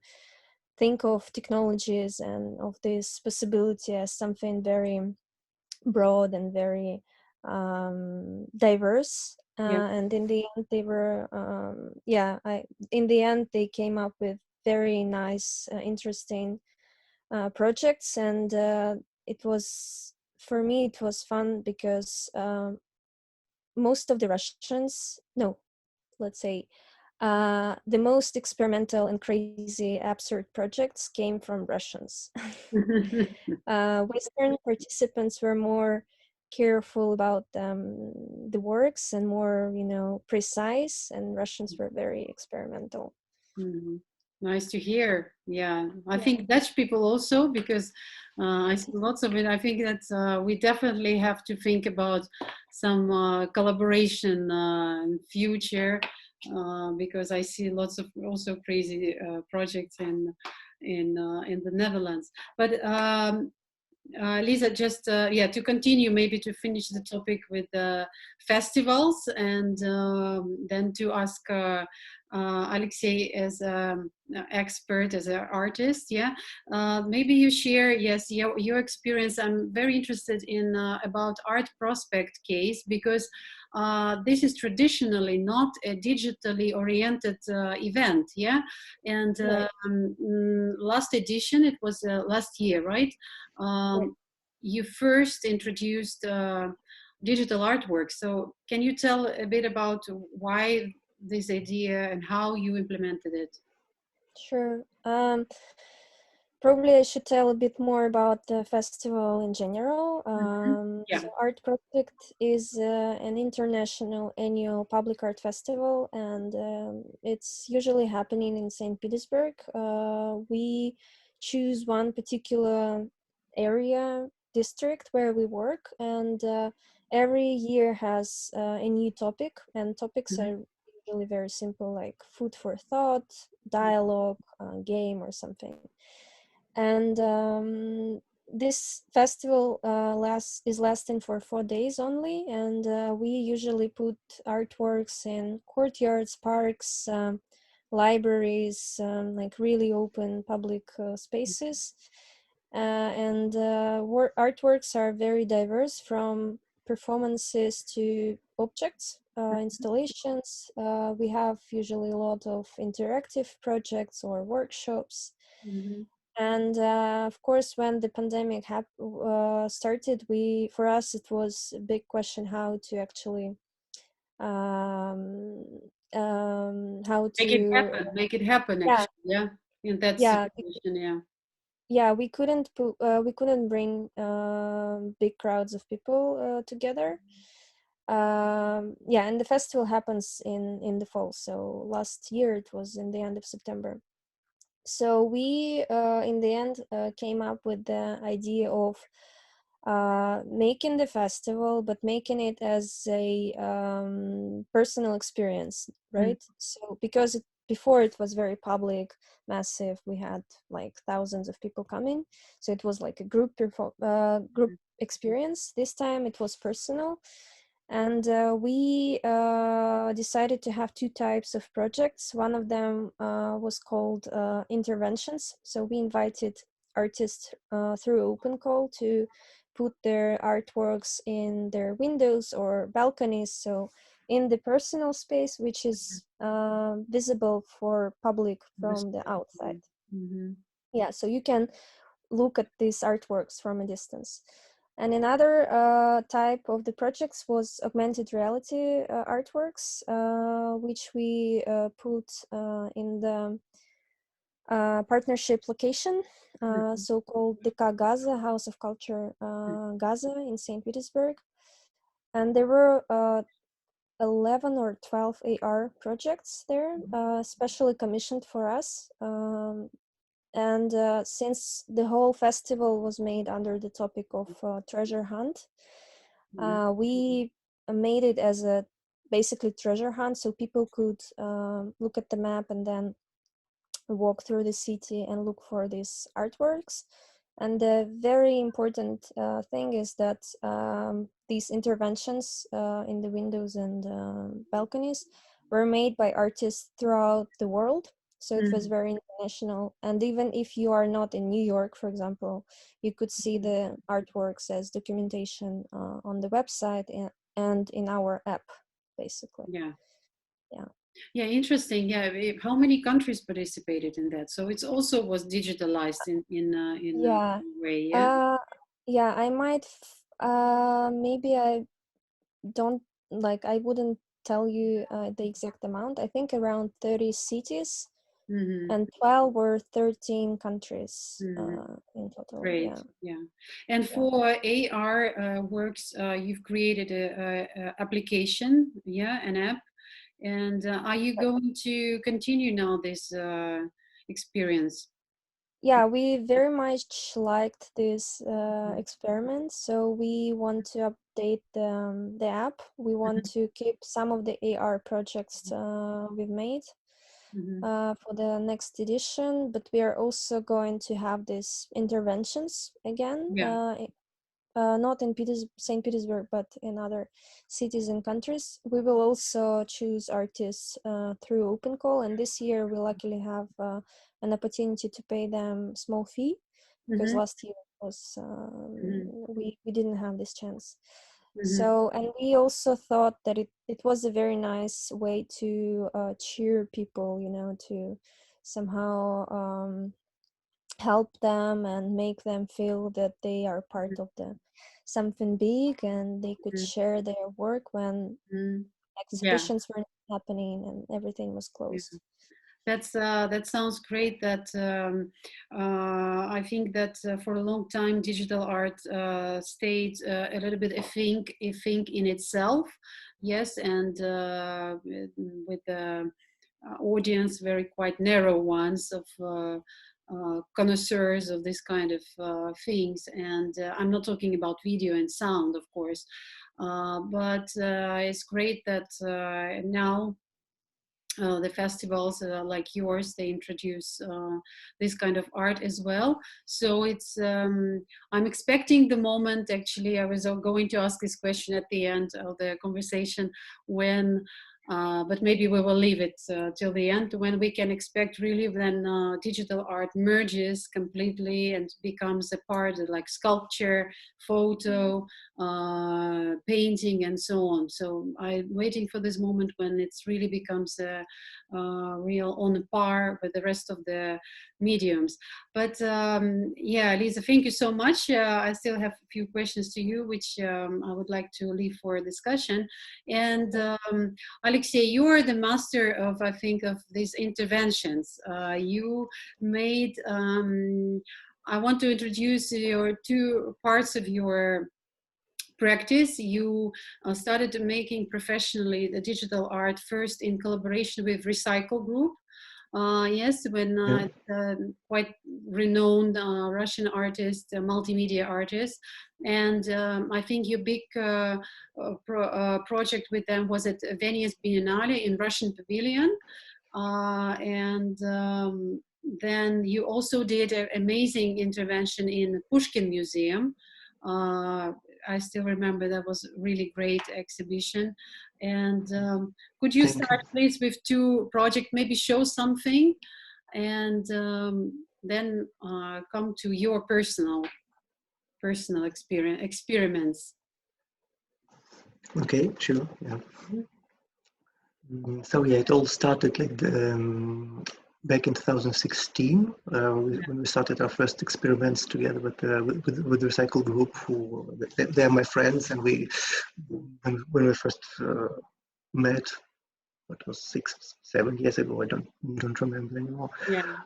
think of technologies and of this possibility as something very broad and very diverse. Yeah. And in the end, they were, in the end, they came up with very nice, interesting projects. And it was, for me, it was fun because most of the Russians, no, let's say, the most experimental and crazy absurd projects came from Russians. Western participants were more careful about the works and more, precise, and Russians were very experimental. Mhm. Nice to hear. Yeah, I Yeah. think Dutch people also, because I see lots of it. I think that we definitely have to think about some collaboration in future, because I see lots of also crazy projects in the Netherlands. But Lisa, just yeah, to continue, maybe to finish the topic with festivals, and then to ask Alexei as an expert, as an artist. Yeah, maybe you share, yes, your experience. I'm very interested in about Art Prospect case, because this is traditionally not a digitally oriented event. Yeah, and Right. last edition, it was last year, right? Right. You first introduced digital artwork. So can you tell a bit about why this idea and how you implemented it? Sure. Probably I should tell a bit more about the festival in general. Yeah. So Art Project is an international annual public art festival, and it's usually happening in St. Petersburg. We choose one particular area, district where we work, and every year has a new topic, and topics Mhm. are usually very simple, like food for thought, dialogue, game, or something. And this festival is lasting for 4 days only, and we usually put artworks in courtyards, parks, libraries, like really open public spaces. And artworks are very diverse, from performances to objects, installations. We have usually a lot of interactive projects or workshops. Mhm. And of course, when the pandemic started, for us it was a big question how to actually um, how Make it to happen. Make it happen. yeah, Actually, yeah. In that yeah, situation, yeah. yeah, we couldn't bring big crowds of people together. Yeah, and the festival happens in the fall. So last year it was in the end of September. So we in the end came up with the idea of making the festival, but making it as a personal experience, Mhm. right? So because before it was very public, massive, we had like thousands of people coming, so it was like a group experience. This time it was personal, and we decided to have two types of projects. One of them was called interventions. So we invited artists through open call to put their artworks in their windows or balconies. So in the personal space, which is visible for public from the outside. Mhm. Yeah, so you can look at these artworks from a distance. And another type of the projects was augmented reality artworks, which we put in the partnership location, Mhm. so-called DK Gaza, House of Culture Gaza in St. Petersburg. And there were 11 or 12 AR projects there, specially commissioned for us. And since the whole festival was made under the topic of treasure hunt, Mhm. we made it as a basically treasure hunt, so people could look at the map and then walk through the city and look for these artworks. And the very important thing is that these interventions in the windows and balconies were made by artists throughout the world. So it was very international. And even if you are not in New York, for example, you could see the artworks as documentation on the website and in our app, basically. Yeah. Yeah. Yeah, interesting. Yeah, how many countries participated in that? So it's also was digitalized in Yeah. a way. Yeah. Yeah, I might maybe I don't I wouldn't tell you the exact amount. I think around 30 cities and 12 or 13 countries in total. Great. Yeah. Yeah. And for AR works, you've created a application, yeah, an app. And are you going to continue now this experience? Yeah, we very much liked this experiment, so we want to update the app. We want to keep some of the AR projects we've made for the next edition, but we are also going to have these interventions again, Yeah. not in St. Petersburg, but in other cities and countries. We will also choose artists through open call, and this year we luckily have an opportunity to pay them small fee, because last year was we didn't have this chance. So, and we also thought that it was a very nice way to cheer people, to somehow help them and make them feel that they are part of the something big, and they could share their work when Yeah. exhibitions were happening and everything was closed. That sounds great. That I think that for a long time, digital art stayed a little bit a thing in itself. Yes, and with the audience, very quite narrow ones of connoisseurs of this kind of things. And I'm not talking about video and sound, of course, but it's great that now the festivals like yours, they introduce this kind of art as well. So it's I'm expecting the moment, actually I was going to ask this question at the end of the conversation, when but maybe we will leave it till the end, when we can expect really when digital art merges completely and becomes a part of like sculpture, photo, painting and so on. So I'm waiting for this moment when it's really becomes a real on par with the rest of the mediums. But yeah, Lisa, thank you so much. I still have a few questions to you, which I would like to leave for discussion. And Alexei, you are the master of, I think, of these interventions. You made, I want to introduce your two parts of your practice. You started making professionally the digital art first in collaboration with Recycle Group. Yes, when quite renowned Russian artist, multimedia artist, and I think your big project with them was at Venice Biennale in Russian Pavilion, and then you also did an amazing intervention in Pushkin Museum. I still remember that was a really great exhibition. And could you start please with two projects, maybe show something, and then come to your personal experiments. Okay, sure. Yeah. So yeah, it all started like back in 2016 when we started our first experiments together with the Recycle Group. Who they're my friends, and when we first met, what was 6-7 years ago, I don't remember anymore. Yeah.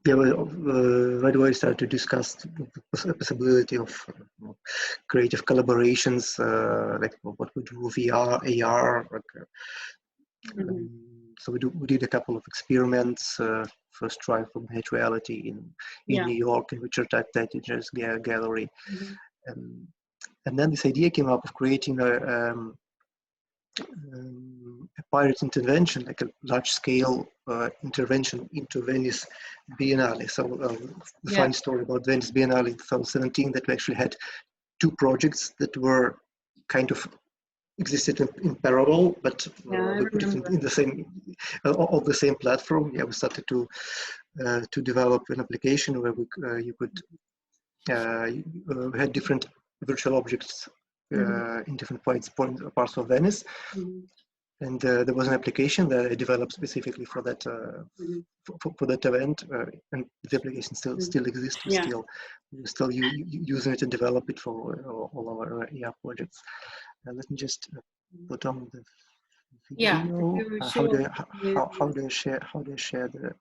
Yeah, right away started to discuss the possibility of creative collaborations, like what we do with VR, AR. So we did a couple of experiments. First try for virtual reality in New York in Richard Tettinger's gallery, and then this idea came up of creating a pirate intervention, like a large-scale intervention into Venice Biennale. So the funny story about Venice Biennale in 2017, that we actually had two projects that were kind of existed in parallel, but we put it in the same on the same platform. Yeah, we started to develop an application where you could we had different virtual objects in different parts of Venice. And there was an application that I developed specifically for that for that event, and the application still exists. We're still using it and develop it for all our AR projects. Let me just put on the video. How do I share the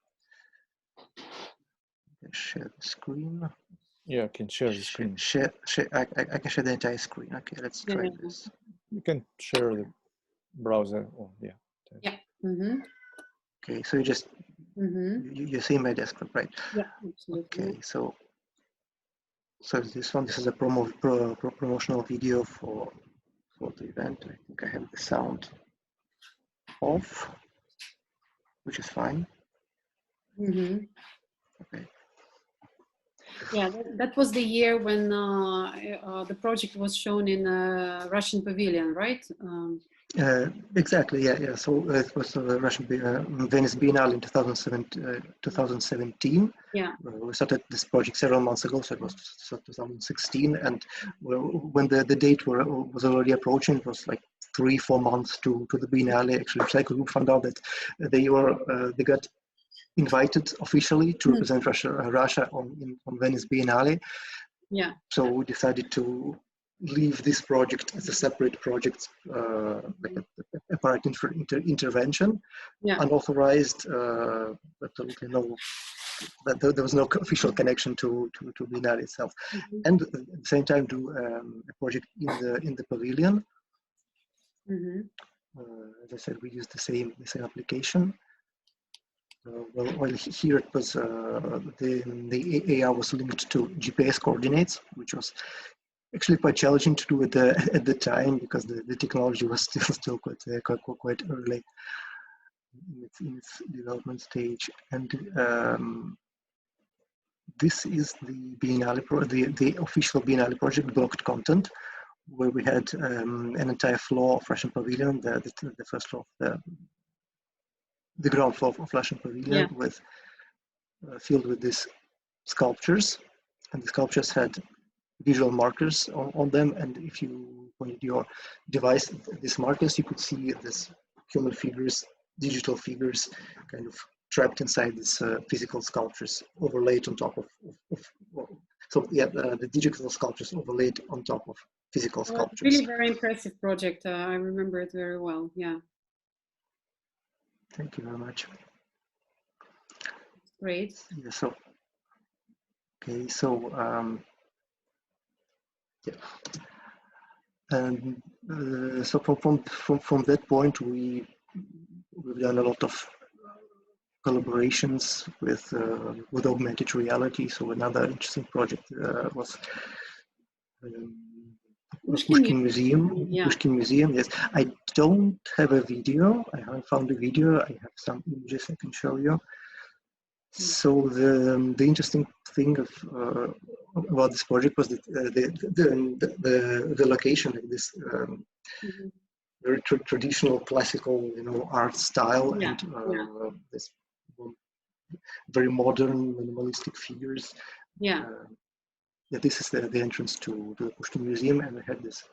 screen? Yeah, I can share the screen. I can share the entire screen. Okay, let's try this. You can share the browser. Oh, yeah. Yeah. Okay, so you just you see my desktop, right? Yeah, absolutely. Okay, so this is a promotional video for the event. I think I have the sound off, which is fine. Okay. Yeah, that was the year when the project was shown in Russian pavilion, right? Exactly, yeah. So it was Russian Venice Biennale in 2017. Yeah. We started this project several months ago, so it was 2016. And when the date was already approaching, it was like 3-4 months to the Biennale. Actually, the Recycle Group found out that they got invited officially to represent Russia on Venice Biennale. Yeah. So we decided to leave this project as a separate project, like a pirate intervention, unauthorized, absolutely no. There was no official connection to Biennale itself, and at the same time do a project in the pavilion. As I said, we used the same application. Well, here it was the AR was linked to GPS coordinates, which was actually quite challenging to do at the time because the technology was still quite early in its development stage. And this is the Biennale the official Biennale project blocked content, where we had an entire floor of Russian Pavilion, the first floor of the ground floor of Russian Pavilion, with filled with these sculptures, and the sculptures had visual markers on them, and if you pointed your device at these markers, you could see these human figures, digital figures, kind of trapped inside these physical sculptures overlaid on top of the digital sculptures overlaid on top of physical sculptures. Really very impressive project. I remember it very well. Yeah. Thank you very much. Great. Yeah, so okay, so and so from that point we've done a lot of collaborations with augmented reality. So another interesting project was Pushkin Museum. Pushkin Museum. Yes, I don't have a video. I haven't found a video. I have some images I can show you. So the interesting thing about this project was that the location of this very traditional classical art style and this very modern minimalistic figures. This is the entrance to the Pushkin Museum, and we had this.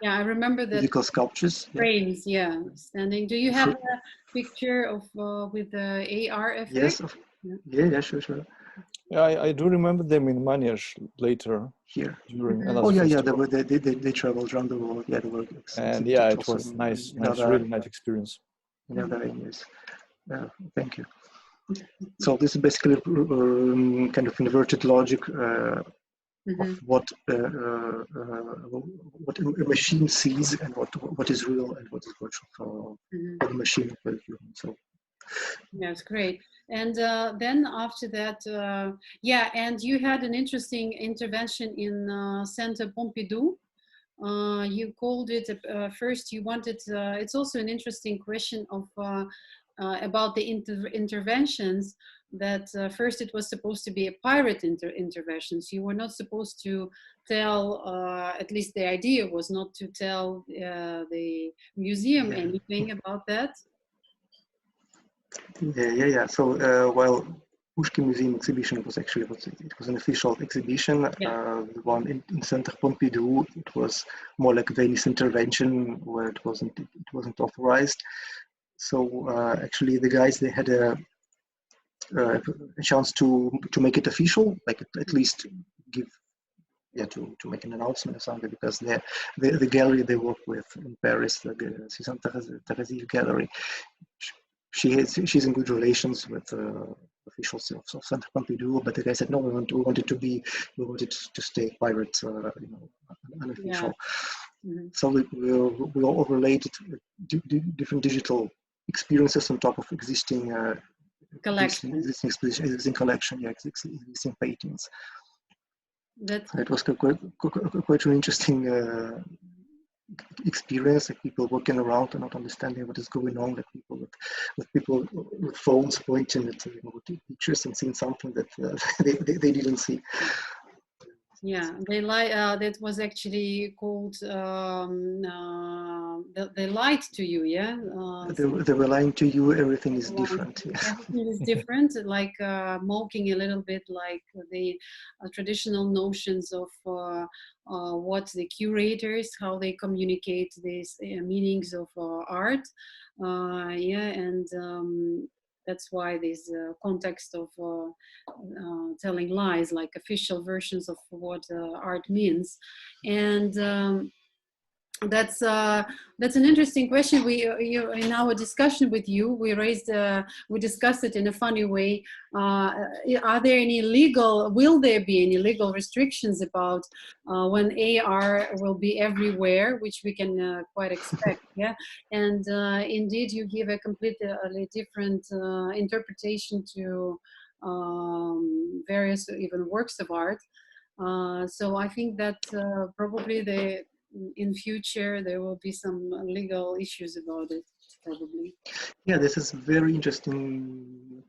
Yeah, I remember the physical sculptures. Frames, standing. Do you have a picture of with the AR effect? Yes. Yeah, sure. Yeah, I do remember them in Manege later. Here. During festival. They traveled around the world. Yeah, they were. And it was nice, really nice experience. In other areas. Thank you. So this is basically kind of inverted logic of what a machine sees and what is real and what is virtual for the machine for the human. So. That's great. And then after that, and you had an interesting intervention in Center Pompidou you called it, first you wanted, it's also an interesting question of about the interventions, that first it was supposed to be a pirate interventions. You were not supposed to tell, at least the idea was not to tell the museum anything about that. Yeah. So while Pushkin Museum exhibition was actually it was an official exhibition. The one in Center Pompidou, it was more like a Venice intervention where it wasn't authorized. So actually, the guys, they had a chance to make it official, like at least give to make an announcement or something, because the gallery they work with in Paris, the Suzanne Thérèse Gallery, she's in good relations with officials of Centre Pompidou, but the guy said no, we wanted to stay private, unofficial. So we all overlaid different digital experiences on top of existing collection, existing collection, existing paintings. It was quite an interesting experience, like people walking around and not understanding what is going on, like people with phones pointing at pictures and seeing something that they didn't see. Yeah, they that was actually called they lied to you, yeah. They were lying to you. Everything is different. Everything is different, like mocking a little bit, like the traditional notions of what the curators, how they communicate these meanings of art. And that's why this context of telling lies, like official versions of what art means. And that's an interesting question. In our discussion with you, we discussed it in a funny way. Will there be any legal restrictions about when AR will be everywhere, which we can quite expect? Yeah, and indeed, you give a completely different interpretation to various even works of art. So I think that probably in future there will be some legal issues about it, probably. Yeah, this is very interesting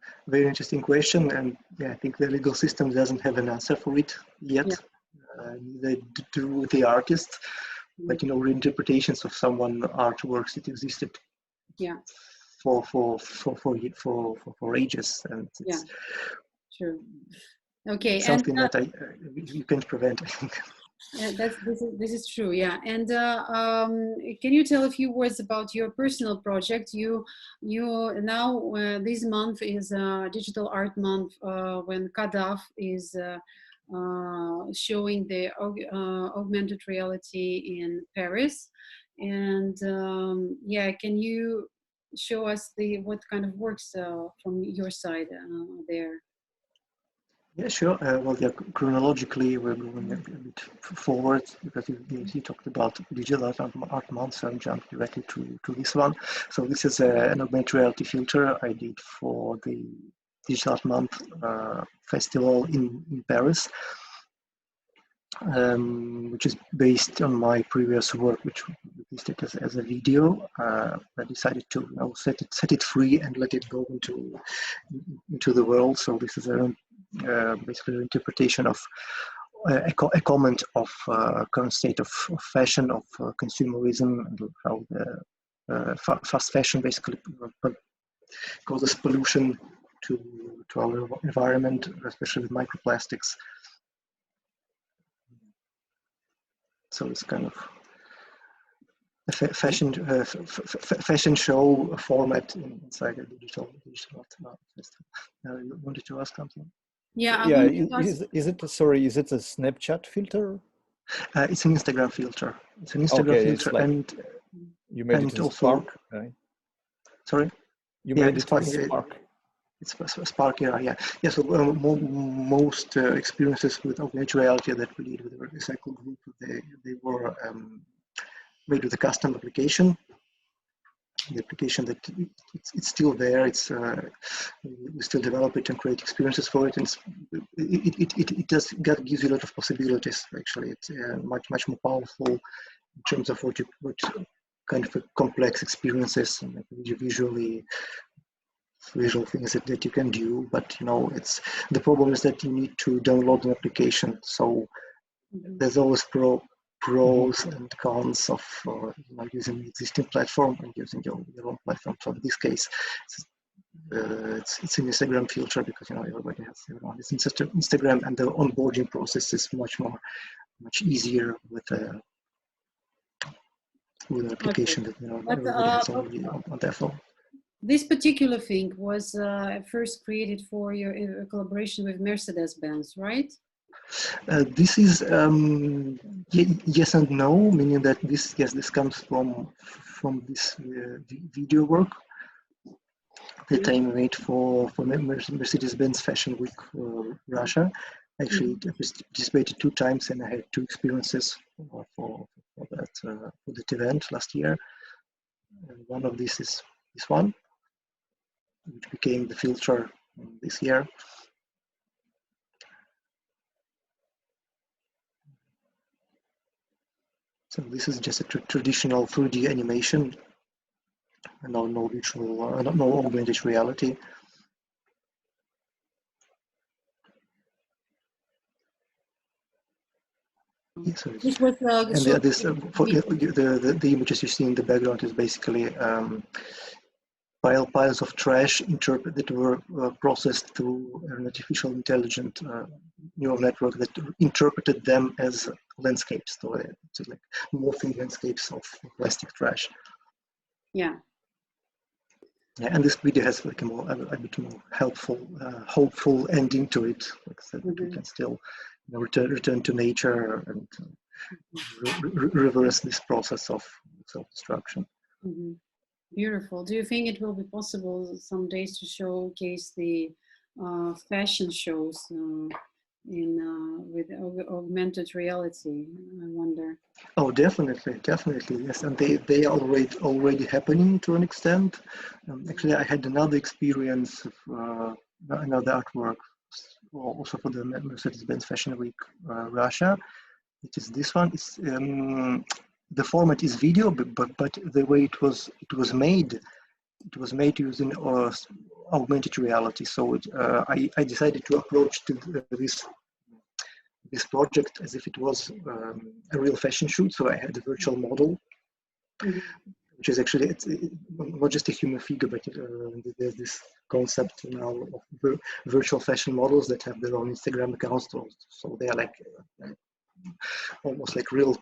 question, and I think the legal system doesn't have an answer for it yet. Neither do the artists, but reinterpretations of someone artworks that existed for ages, and it's true. Okay, something that you can't prevent, I think. Yeah, this is true. Yeah, and can you tell a few words about your personal project? You now this month is Digital Art Month when CADAF is showing the augmented reality in Paris, and can you show us what kind of works from your side there? Yeah, sure. Well, chronologically, we're going a bit forward because you talked about Digital Art Month, so I'm jumping directly to this one. So this is an augmented reality filter I did for the Digital Art Month festival in Paris, which is based on my previous work, which we listed as a video. I decided to set it free and let it go into the world. So this is basically an interpretation of a comment of current state of fashion, of consumerism, and how the fast fashion basically causes pollution to our environment, especially with microplastics. So it's kind of a fashion show format inside a digital art festival. You wanted to ask something? Yeah. Is it a Snapchat filter? It's an Instagram filter. It's an Instagram filter, like, and you made it in Spark, right? Sorry. You made it in Spark. It's Spark, yeah. So most experiences with augmented reality that we did with the Recycle group, they were made with a custom application. The application that it's still there. It's we still develop it and create experiences for it, and it gives you a lot of possibilities. Actually, it's much more powerful in terms of what kind of complex experiences and like visual things that you can do. But you know, it's the problem is that you need to download an application. So there's always pros and cons of you know, using the existing platform and using your own platform. So in this case, it's an Instagram filter because you know everybody has this Instagram, and the onboarding process is much easier with an application that you know everybody has already on their phone. This particular thing was first created for your collaboration with Mercedes-Benz, right? This is yes and no, meaning that this comes from this video work that I made for Mercedes-Benz Fashion Week Russia. Actually, I participated 2 times, and I had 2 experiences for that event last year. And one of these is this one, which became the filter this year. So this is just a traditional 3D animation, and no virtual, no augmented reality. Yeah, so This was and this for the images you see in the background is basically piles of trash that were processed through an artificial intelligent neural network that interpreted them as landscapes. So it's like morphing landscapes of plastic trash. Yeah. Yeah, and this video has like a bit more hopeful ending to it, like so that we can still you know, return to nature and reverse this process of self-destruction. Beautiful. Do you think it will be possible some days to showcase the fashion shows with augmented reality? I wonder. Oh, definitely, yes, and they are already happening to an extent. Actually, I had another experience of another artwork, also for the Mercedes-Benz Fashion Week Russia. It is this one. It's the format is video, but the way it was made using augmented reality. So I decided to approach to this project as if it was a real fashion shoot. So I had a virtual model, which is actually it's not just a human figure, but there's this concept now of virtual fashion models that have their own Instagram accounts. So they are like almost like real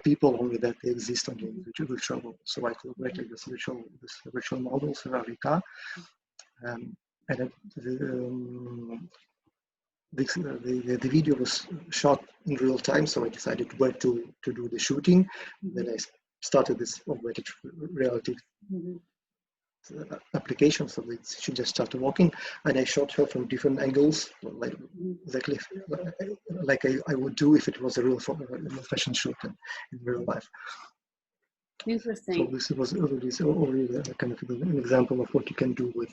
people, only that they exist on the virtual world. So I collaborated with this virtual model, Rika, and the video was shot in real time, so I decided where to do the shooting. Then I started this augmented reality application, so that she just started walking, and I shot her from different angles, like exactly like I would do if it was a real fashion shoot in real life. Interesting. So this was already kind of an example of what you can do with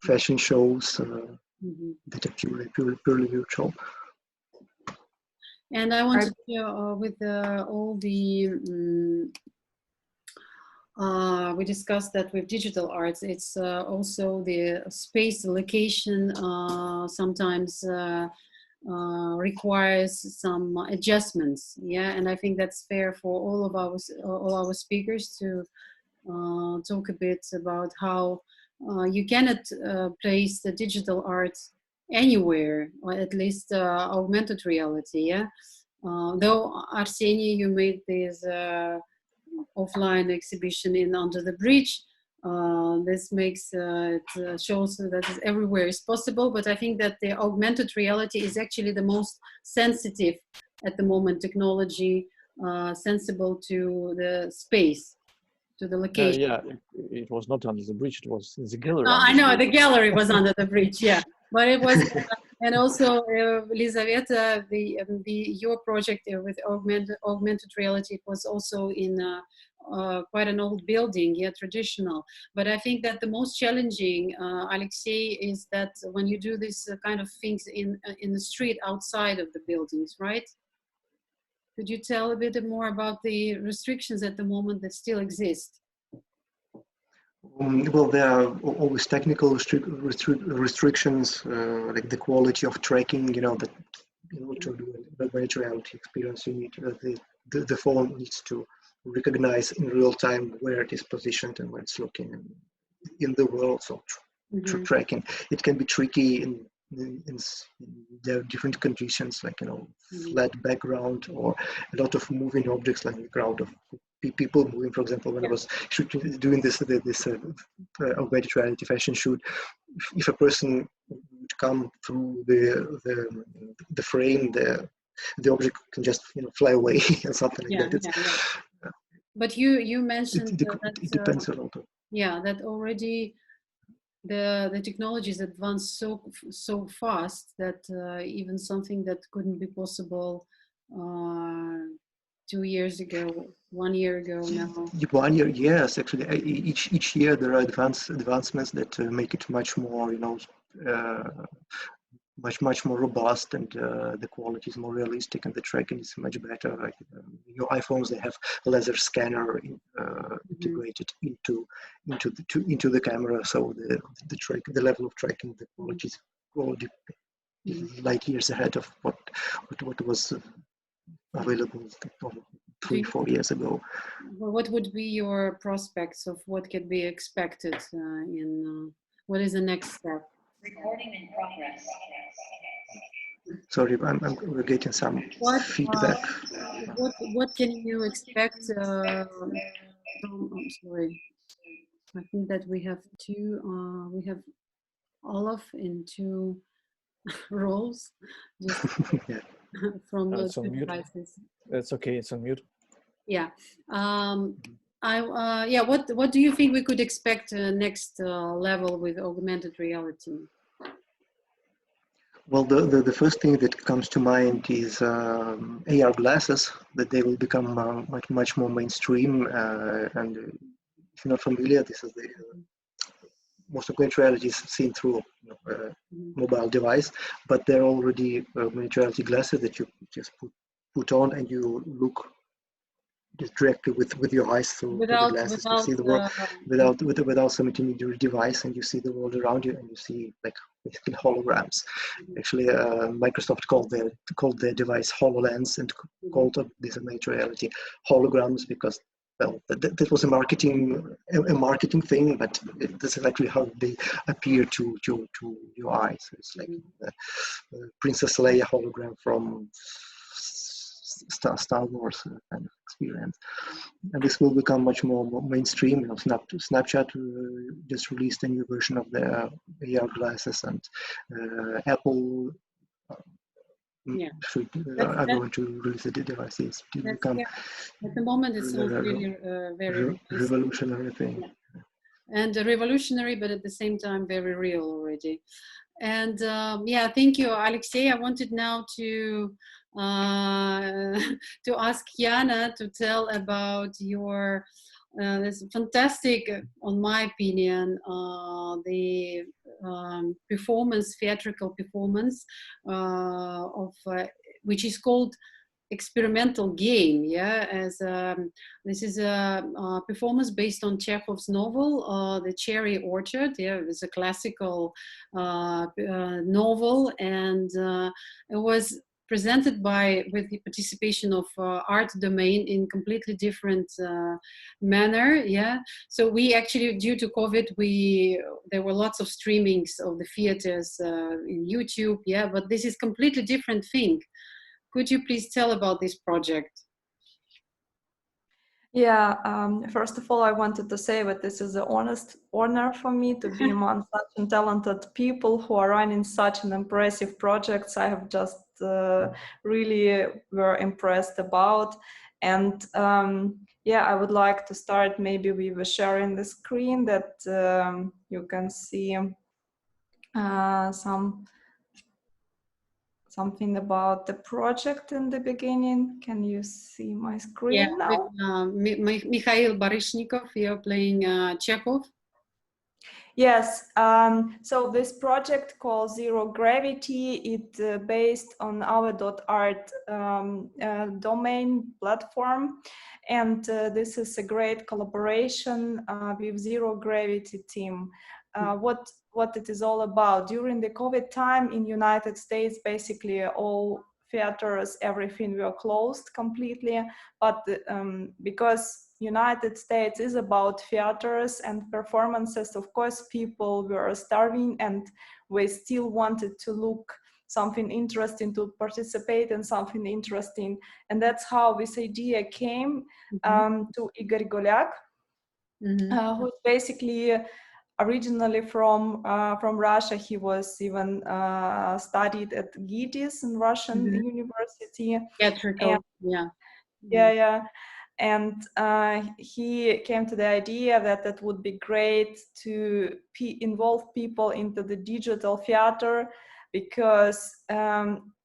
fashion shows that are purely virtual. And I wanted to, with all the, we discussed that with digital arts, it's also the space, the location sometimes requires some adjustments. Yeah, and I think that's fair for all our speakers to talk a bit about how you cannot place the digital art anywhere, or at least augmented reality. Yeah, though Arseny, you made this offline exhibition in Under the Bridge. This makes it shows that everywhere is possible, but I think that the augmented reality is actually the most sensitive at the moment technology, sensible to the space, to the location. Yeah, it was not under the bridge, it was in the gallery. I know, the gallery was under the bridge, yeah. But it was, and also, Elizaveta, your project with augmented reality, it was also in quite an old building, yeah, traditional. But I think that the most challenging, Alexei, is that when you do this kind of things in the street outside of the buildings, right? Could you tell a bit more about the restrictions at the moment that still exist? Well, there are always technical restrictions, like the quality of tracking. You know, that in order to do a virtual reality experience, you need the phone needs to recognize in real time where it is positioned and where it's looking in the world. So tracking it can be tricky in there are different conditions, like, you know, flat background or a lot of moving objects, like a crowd of people moving. For example, when I was doing this augmented reality fashion shoot, if a person would come through the frame, the object can just, you know, fly away or something like that. But you mentioned it depends a lot. Yeah, that already the technologies advance so fast that even something that couldn't be possible 2 years ago, 1 year ago now. 1 year, yes. Actually, each year there are advancements that make it much more, you know, much more robust, and the quality is more realistic, and the tracking is much better. Like your iPhones, they have a laser scanner integrated into the camera, so the level of tracking, the quality is light years ahead of what was available 3-4 years ago. Well, what would be your prospects of what could be expected what is the next step? Recording in progress. Sorry, we're getting some feedback. What can you expect from? I'm sorry. I think that we have we have Olaf in 2 roles, just from it's on mute. devices. That's okay. It's on mute. Yeah. What do you think we could expect next level with augmented reality? Well, the first thing that comes to mind is AR glasses, that they will become much more mainstream. And if you're not familiar, this is the most augmented reality is seen through a mobile device, but there are already augmented reality glasses that you just put on, and you look just directly with your eyes through the glasses. You see the world without some intermediary device, and you see the world around you, and you see like basically holograms. Actually, Microsoft called their device HoloLens, and called this augmented reality holograms, because, well, that was a marketing thing, but this is actually how they appear to your eyes. It's like Princess Leia hologram from Star Wars kind of experience, and this will become much more mainstream. You know, Snapchat just released a new version of their AR glasses, and Apple are going to release the devices to become. At the moment, it sounds really very revolutionary thing. Yeah. And revolutionary, but at the same time very real already. And thank you, Alexey. I wanted now to ask Yana to tell about your this fantastic, on my opinion, the theatrical performance of which is called experimental game. As this is a performance based on Chekhov's novel, The Cherry Orchard. It was a classical novel, and it was presented with the participation of Art Domain in completely different manner. So we actually, due to COVID, there were lots of streamings of the theaters in YouTube. But this is completely different thing. Could you please tell about this project? Yeah, first of all, I wanted to say that this is an honor for me to be among such talented people who are running such an impressive projects. I have just really were impressed about. And I would like to start maybe with sharing the screen that you can see something about the project in the beginning. Can you see my screen now? Mikhail Baryshnikov, you're playing Chekhov. Yes, so this project called Zero Gravity, it based on our .art domain platform, and this is a great collaboration with Zero Gravity team. What it is all about. During the COVID time in United States, basically all theaters, everything were closed completely, but because United States is about theaters and performances, of course people were starving and we still wanted to look something interesting, to participate in something interesting, and that's how this idea came to Igor Golyak, who's basically originally from Russia. He was even studied at GITIS in Russian university. Theatrical, Yeah. And he came to the idea that it would be great to involve people into the digital theater, because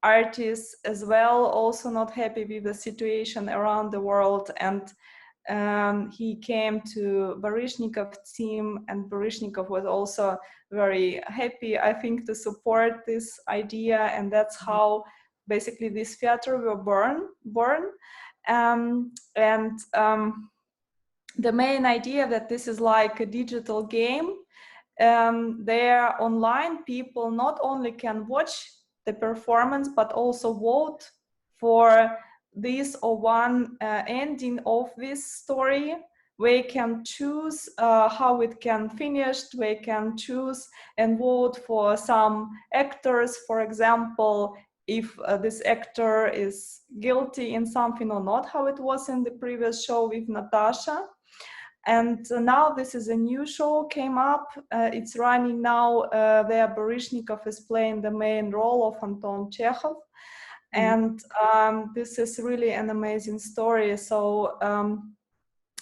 artists as well also not happy with the situation around the world. And he came to Baryshnikov's team, and Baryshnikov was also very happy, I think, to support this idea, and that's how basically this theater were born. The main idea that this is like a digital game. There online people not only can watch the performance but also vote for this or one ending of this story. We can choose how it can finish. We can choose and vote for some actors, for example, if this actor is guilty in something or not, how it was in the previous show with Natasha. And now this is a new show came up. It's running now. There Baryshnikov is playing the main role of Anton Chekhov. And this is really an amazing story. So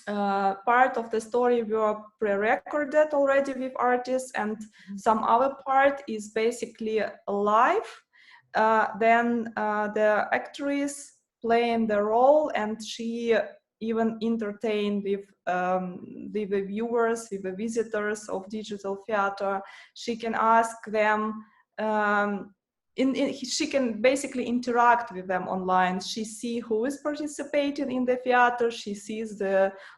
part of the story were pre-recorded already with artists, and some other part is basically live. Then the actress playing the role, and she even entertained with the viewers, with the visitors of digital theater. She can ask them, she can basically interact with them online. She sees who is participating in the theater, she sees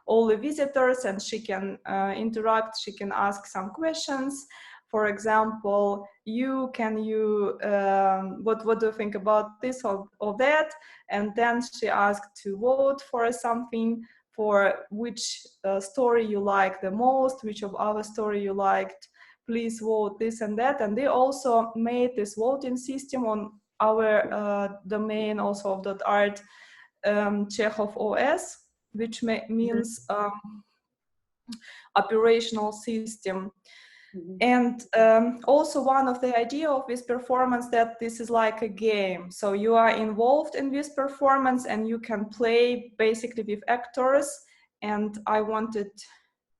all the visitors, and she can interact, she can ask some questions. For example, what do you think about this or that? And then she asked to vote for something, for which story you like the most, which of our story you liked, please vote this and that. And they also made this voting system on our domain also of .art, Chekhov OS, which means operational system. And also one of the idea of this performance that this is like a game. So you are involved in this performance and you can play basically with actors. And I wanted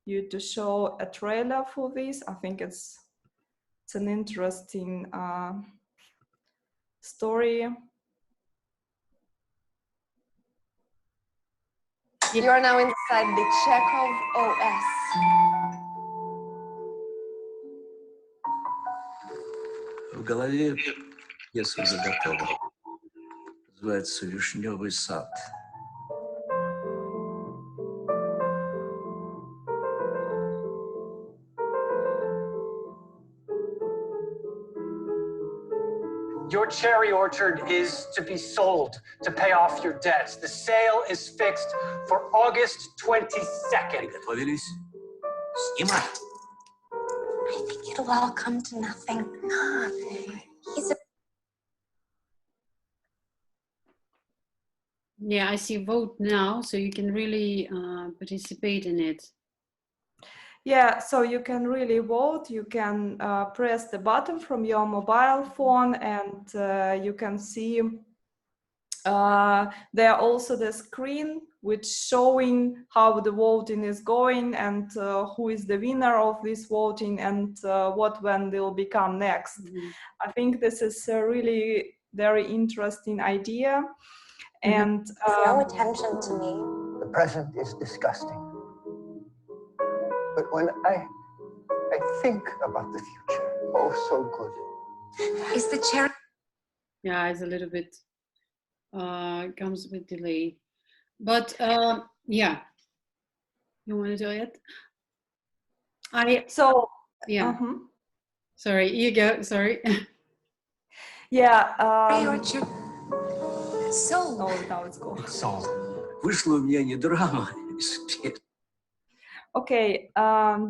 you to show a trailer for this. I think it's an interesting story. You are now inside the Chekhov OS. В голове пьеса уже готова. Называется «Вишневый сад». Your cherry orchard is to be sold to pay off your debts. The sale is fixed for August 22nd. Приготовились? Снимай! I think it'll all come to nothing. He's a... Yeah, I see vote now, so you can really participate in it. Yeah, so you can really vote. You can press the button from your mobile phone, and you can see there also the screen which showing how the voting is going, and who is the winner of this voting, and what when will become next. I think this is a really very interesting idea. And no attention to me. The present is disgusting. But when I I think about the future. Oh, so good. Is the cherry? Yeah, it's a little bit comes with delay, but yeah, you want to do it? Yeah. Sorry, you go. Sorry. Yeah. Sold. Oh, now it's gone. Sold. Вышло у меня не драма. Okay,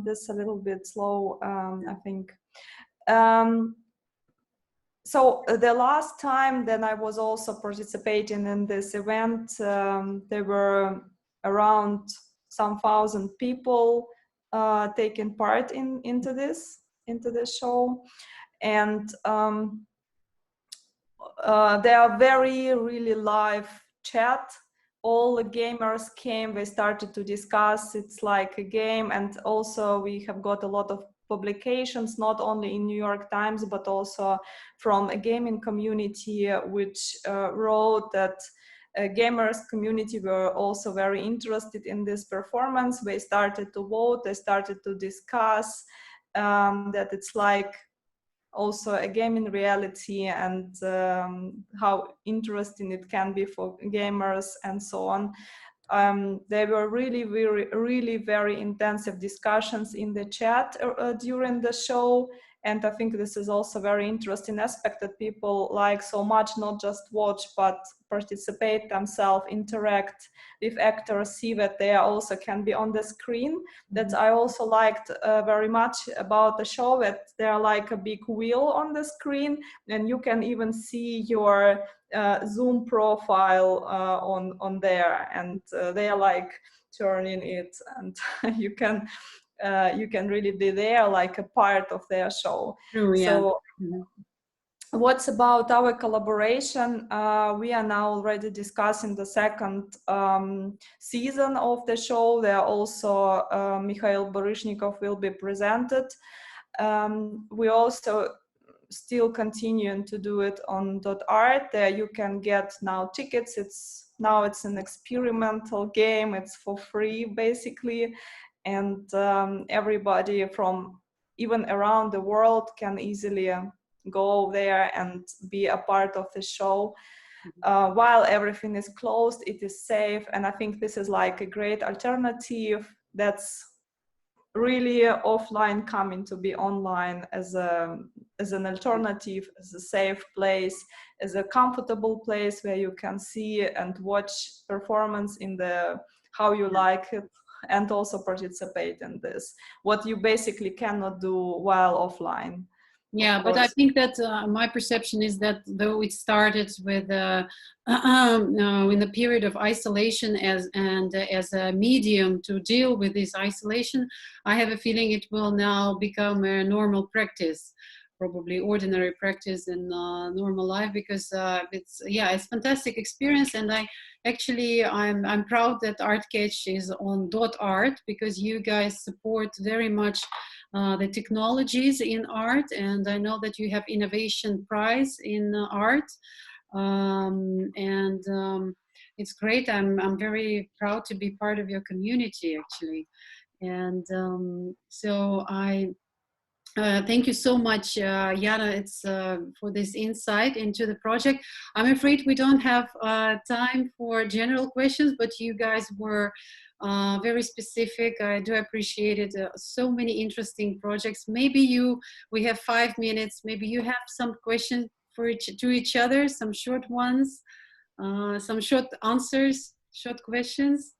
this is a little bit slow, I think. So the last time that I was also participating in this event, there were around some 1,000 people taking part into this show, and there are really live chat. All the gamers came, they started to discuss, it's like a game, and also we have got a lot of publications, not only in New York Times, but also from a gaming community, which wrote that gamers community were also very interested in this performance. They started to vote, they started to discuss that it's like also a game in reality, and how interesting it can be for gamers and so on. There were really very intensive discussions in the chat during the show, and I think this is also a very interesting aspect that people like so much, not just watch but participate themselves, interact with actors, see that they also can be on the screen. That I also liked very much about the show, that they're like a big wheel on the screen, and you can even see your Zoom profile on there, and they are like turning it, and you can really be there like a part of their show. True, yeah. So what's about our collaboration? We are now already discussing the second season of the show. There are also Mikhail Baryshnikov will be presented. We also still continuing to do it on .art. There you can get now tickets. It's an experimental game. It's for free basically, and everybody from even around the world can easily go there and be a part of the show. While everything is closed, it is safe, and I think this is like a great alternative that's really offline coming to be online as an alternative, as a safe place, as a comfortable place where you can see and watch performance in the how you like it, and also participate in this, what you basically cannot do while offline. Yeah, but I think that my perception is that though it started with in the period of isolation as a medium to deal with this isolation, I have a feeling it will now become a normal practice, probably ordinary practice in normal life, because it's fantastic experience, and I'm proud that ArtCatch is on .art, because you guys support very much the technologies in art, and I know that you have innovation prize in art, and it's great. I'm very proud to be part of your community actually, and so I thank you so much, Yana, for this insight into the project. I'm afraid we don't have time for general questions, but you guys were very specific. I do appreciate it. So many interesting projects. Maybe we have 5 minutes. Maybe you have some questions to each other, some short ones, some short answers, short questions.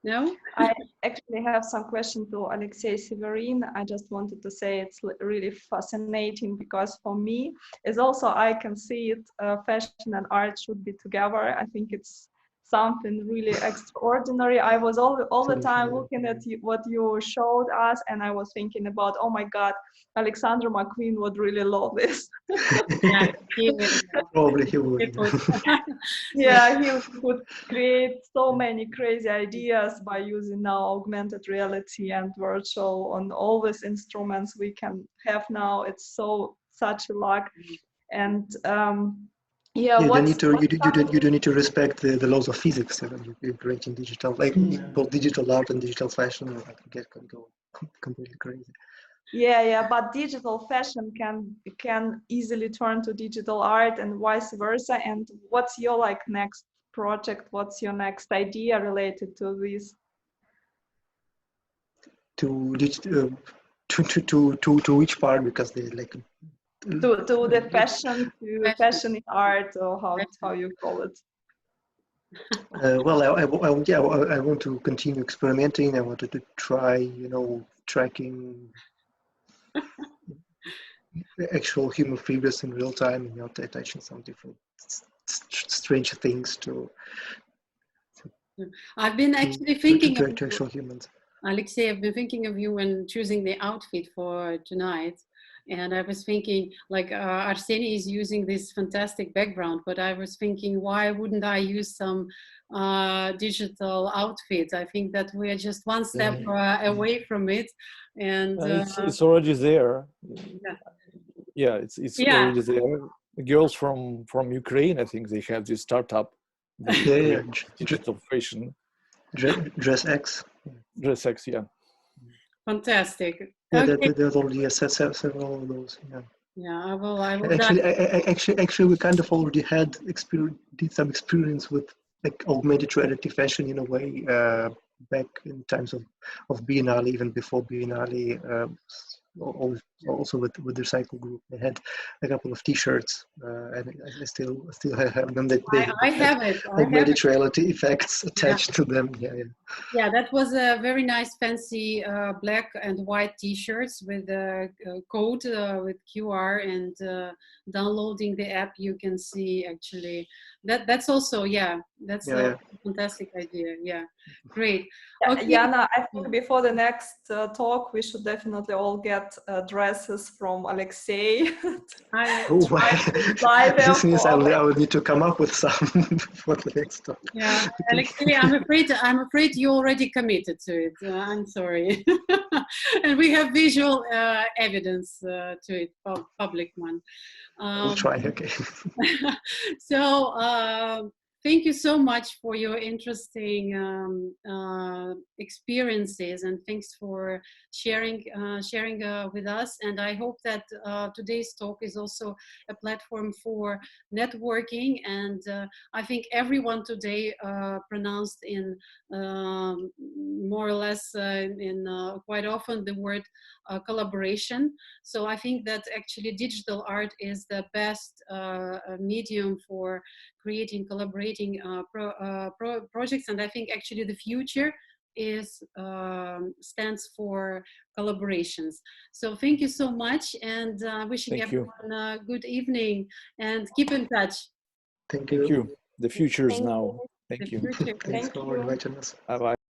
No? I actually have some question to Alexei Severin. I just wanted to say it's really fascinating, because for me, it's also, I can see it, fashion and art should be together. I think it's something really extraordinary. I was all the time looking at what you showed us, and I was thinking about, oh my God, Alexander McQueen would really love this. Yeah, he would. Probably he would. Yeah, he would create so many crazy ideas by using now augmented reality and virtual on all these instruments we can have now. It's such a luck. And you don't need to respect the laws of physics when you're creating digital, like both digital art and digital fashion. Like, can go completely crazy. Yeah, but digital fashion can easily turn to digital art and vice versa. And what's your like next project? What's your next idea related to this? To which part? Because they like to the fashion in art, or how you call it. Well, I want to continue experimenting. I wanted to try, tracking actual human fibers in real time, attaching some different strange things to. I've been actually thinking to of actual humans. Alexei, I've been thinking of you when choosing the outfit for tonight. And I was thinking, like, Arseny is using this fantastic background, but I was thinking, why wouldn't I use some digital outfit? I think that we are just one step away from it. And it's already there. Yeah, it's already there. The girls from Ukraine, I think they have this startup. Digital fashion. Dress X. Dress X, yeah. Fantastic. Yeah, okay. there's already several of those. Yeah. Yeah, I will. Actually, we kind of already did some experience with like augmented reality fashion in a way back in times of Biennale, even before Biennale. Also with the Recycle group, they had a couple of T-shirts, and I still have them. I have it. Augmented reality effects attached to them. Yeah, that was a very nice, fancy black and white T-shirts with a code with QR, and downloading the app, you can see actually that's also that's a fantastic idea. Yeah, great. Okay. Jana, I think before the next talk, we should definitely all get dresses from Alexei. This means I will need to come up with some for the next talk. Yeah, Alexei, I'm afraid you already committed to it. I'm sorry. And we have visual evidence to it, public one. We'll try, okay. So thank you so much for your interesting experiences, and thanks for sharing with us. And I hope that today's talk is also a platform for networking. And I think everyone today pronounced in more or less quite often the word collaboration. So I think that actually digital art is the best medium for creating, collaborating projects. And I think actually the future stands for collaborations. So thank you so much, and wishing everyone a good evening, and keep in touch. Thank you. Thank you. The future is now. Thank you. Thanks for inviting us. Bye-bye.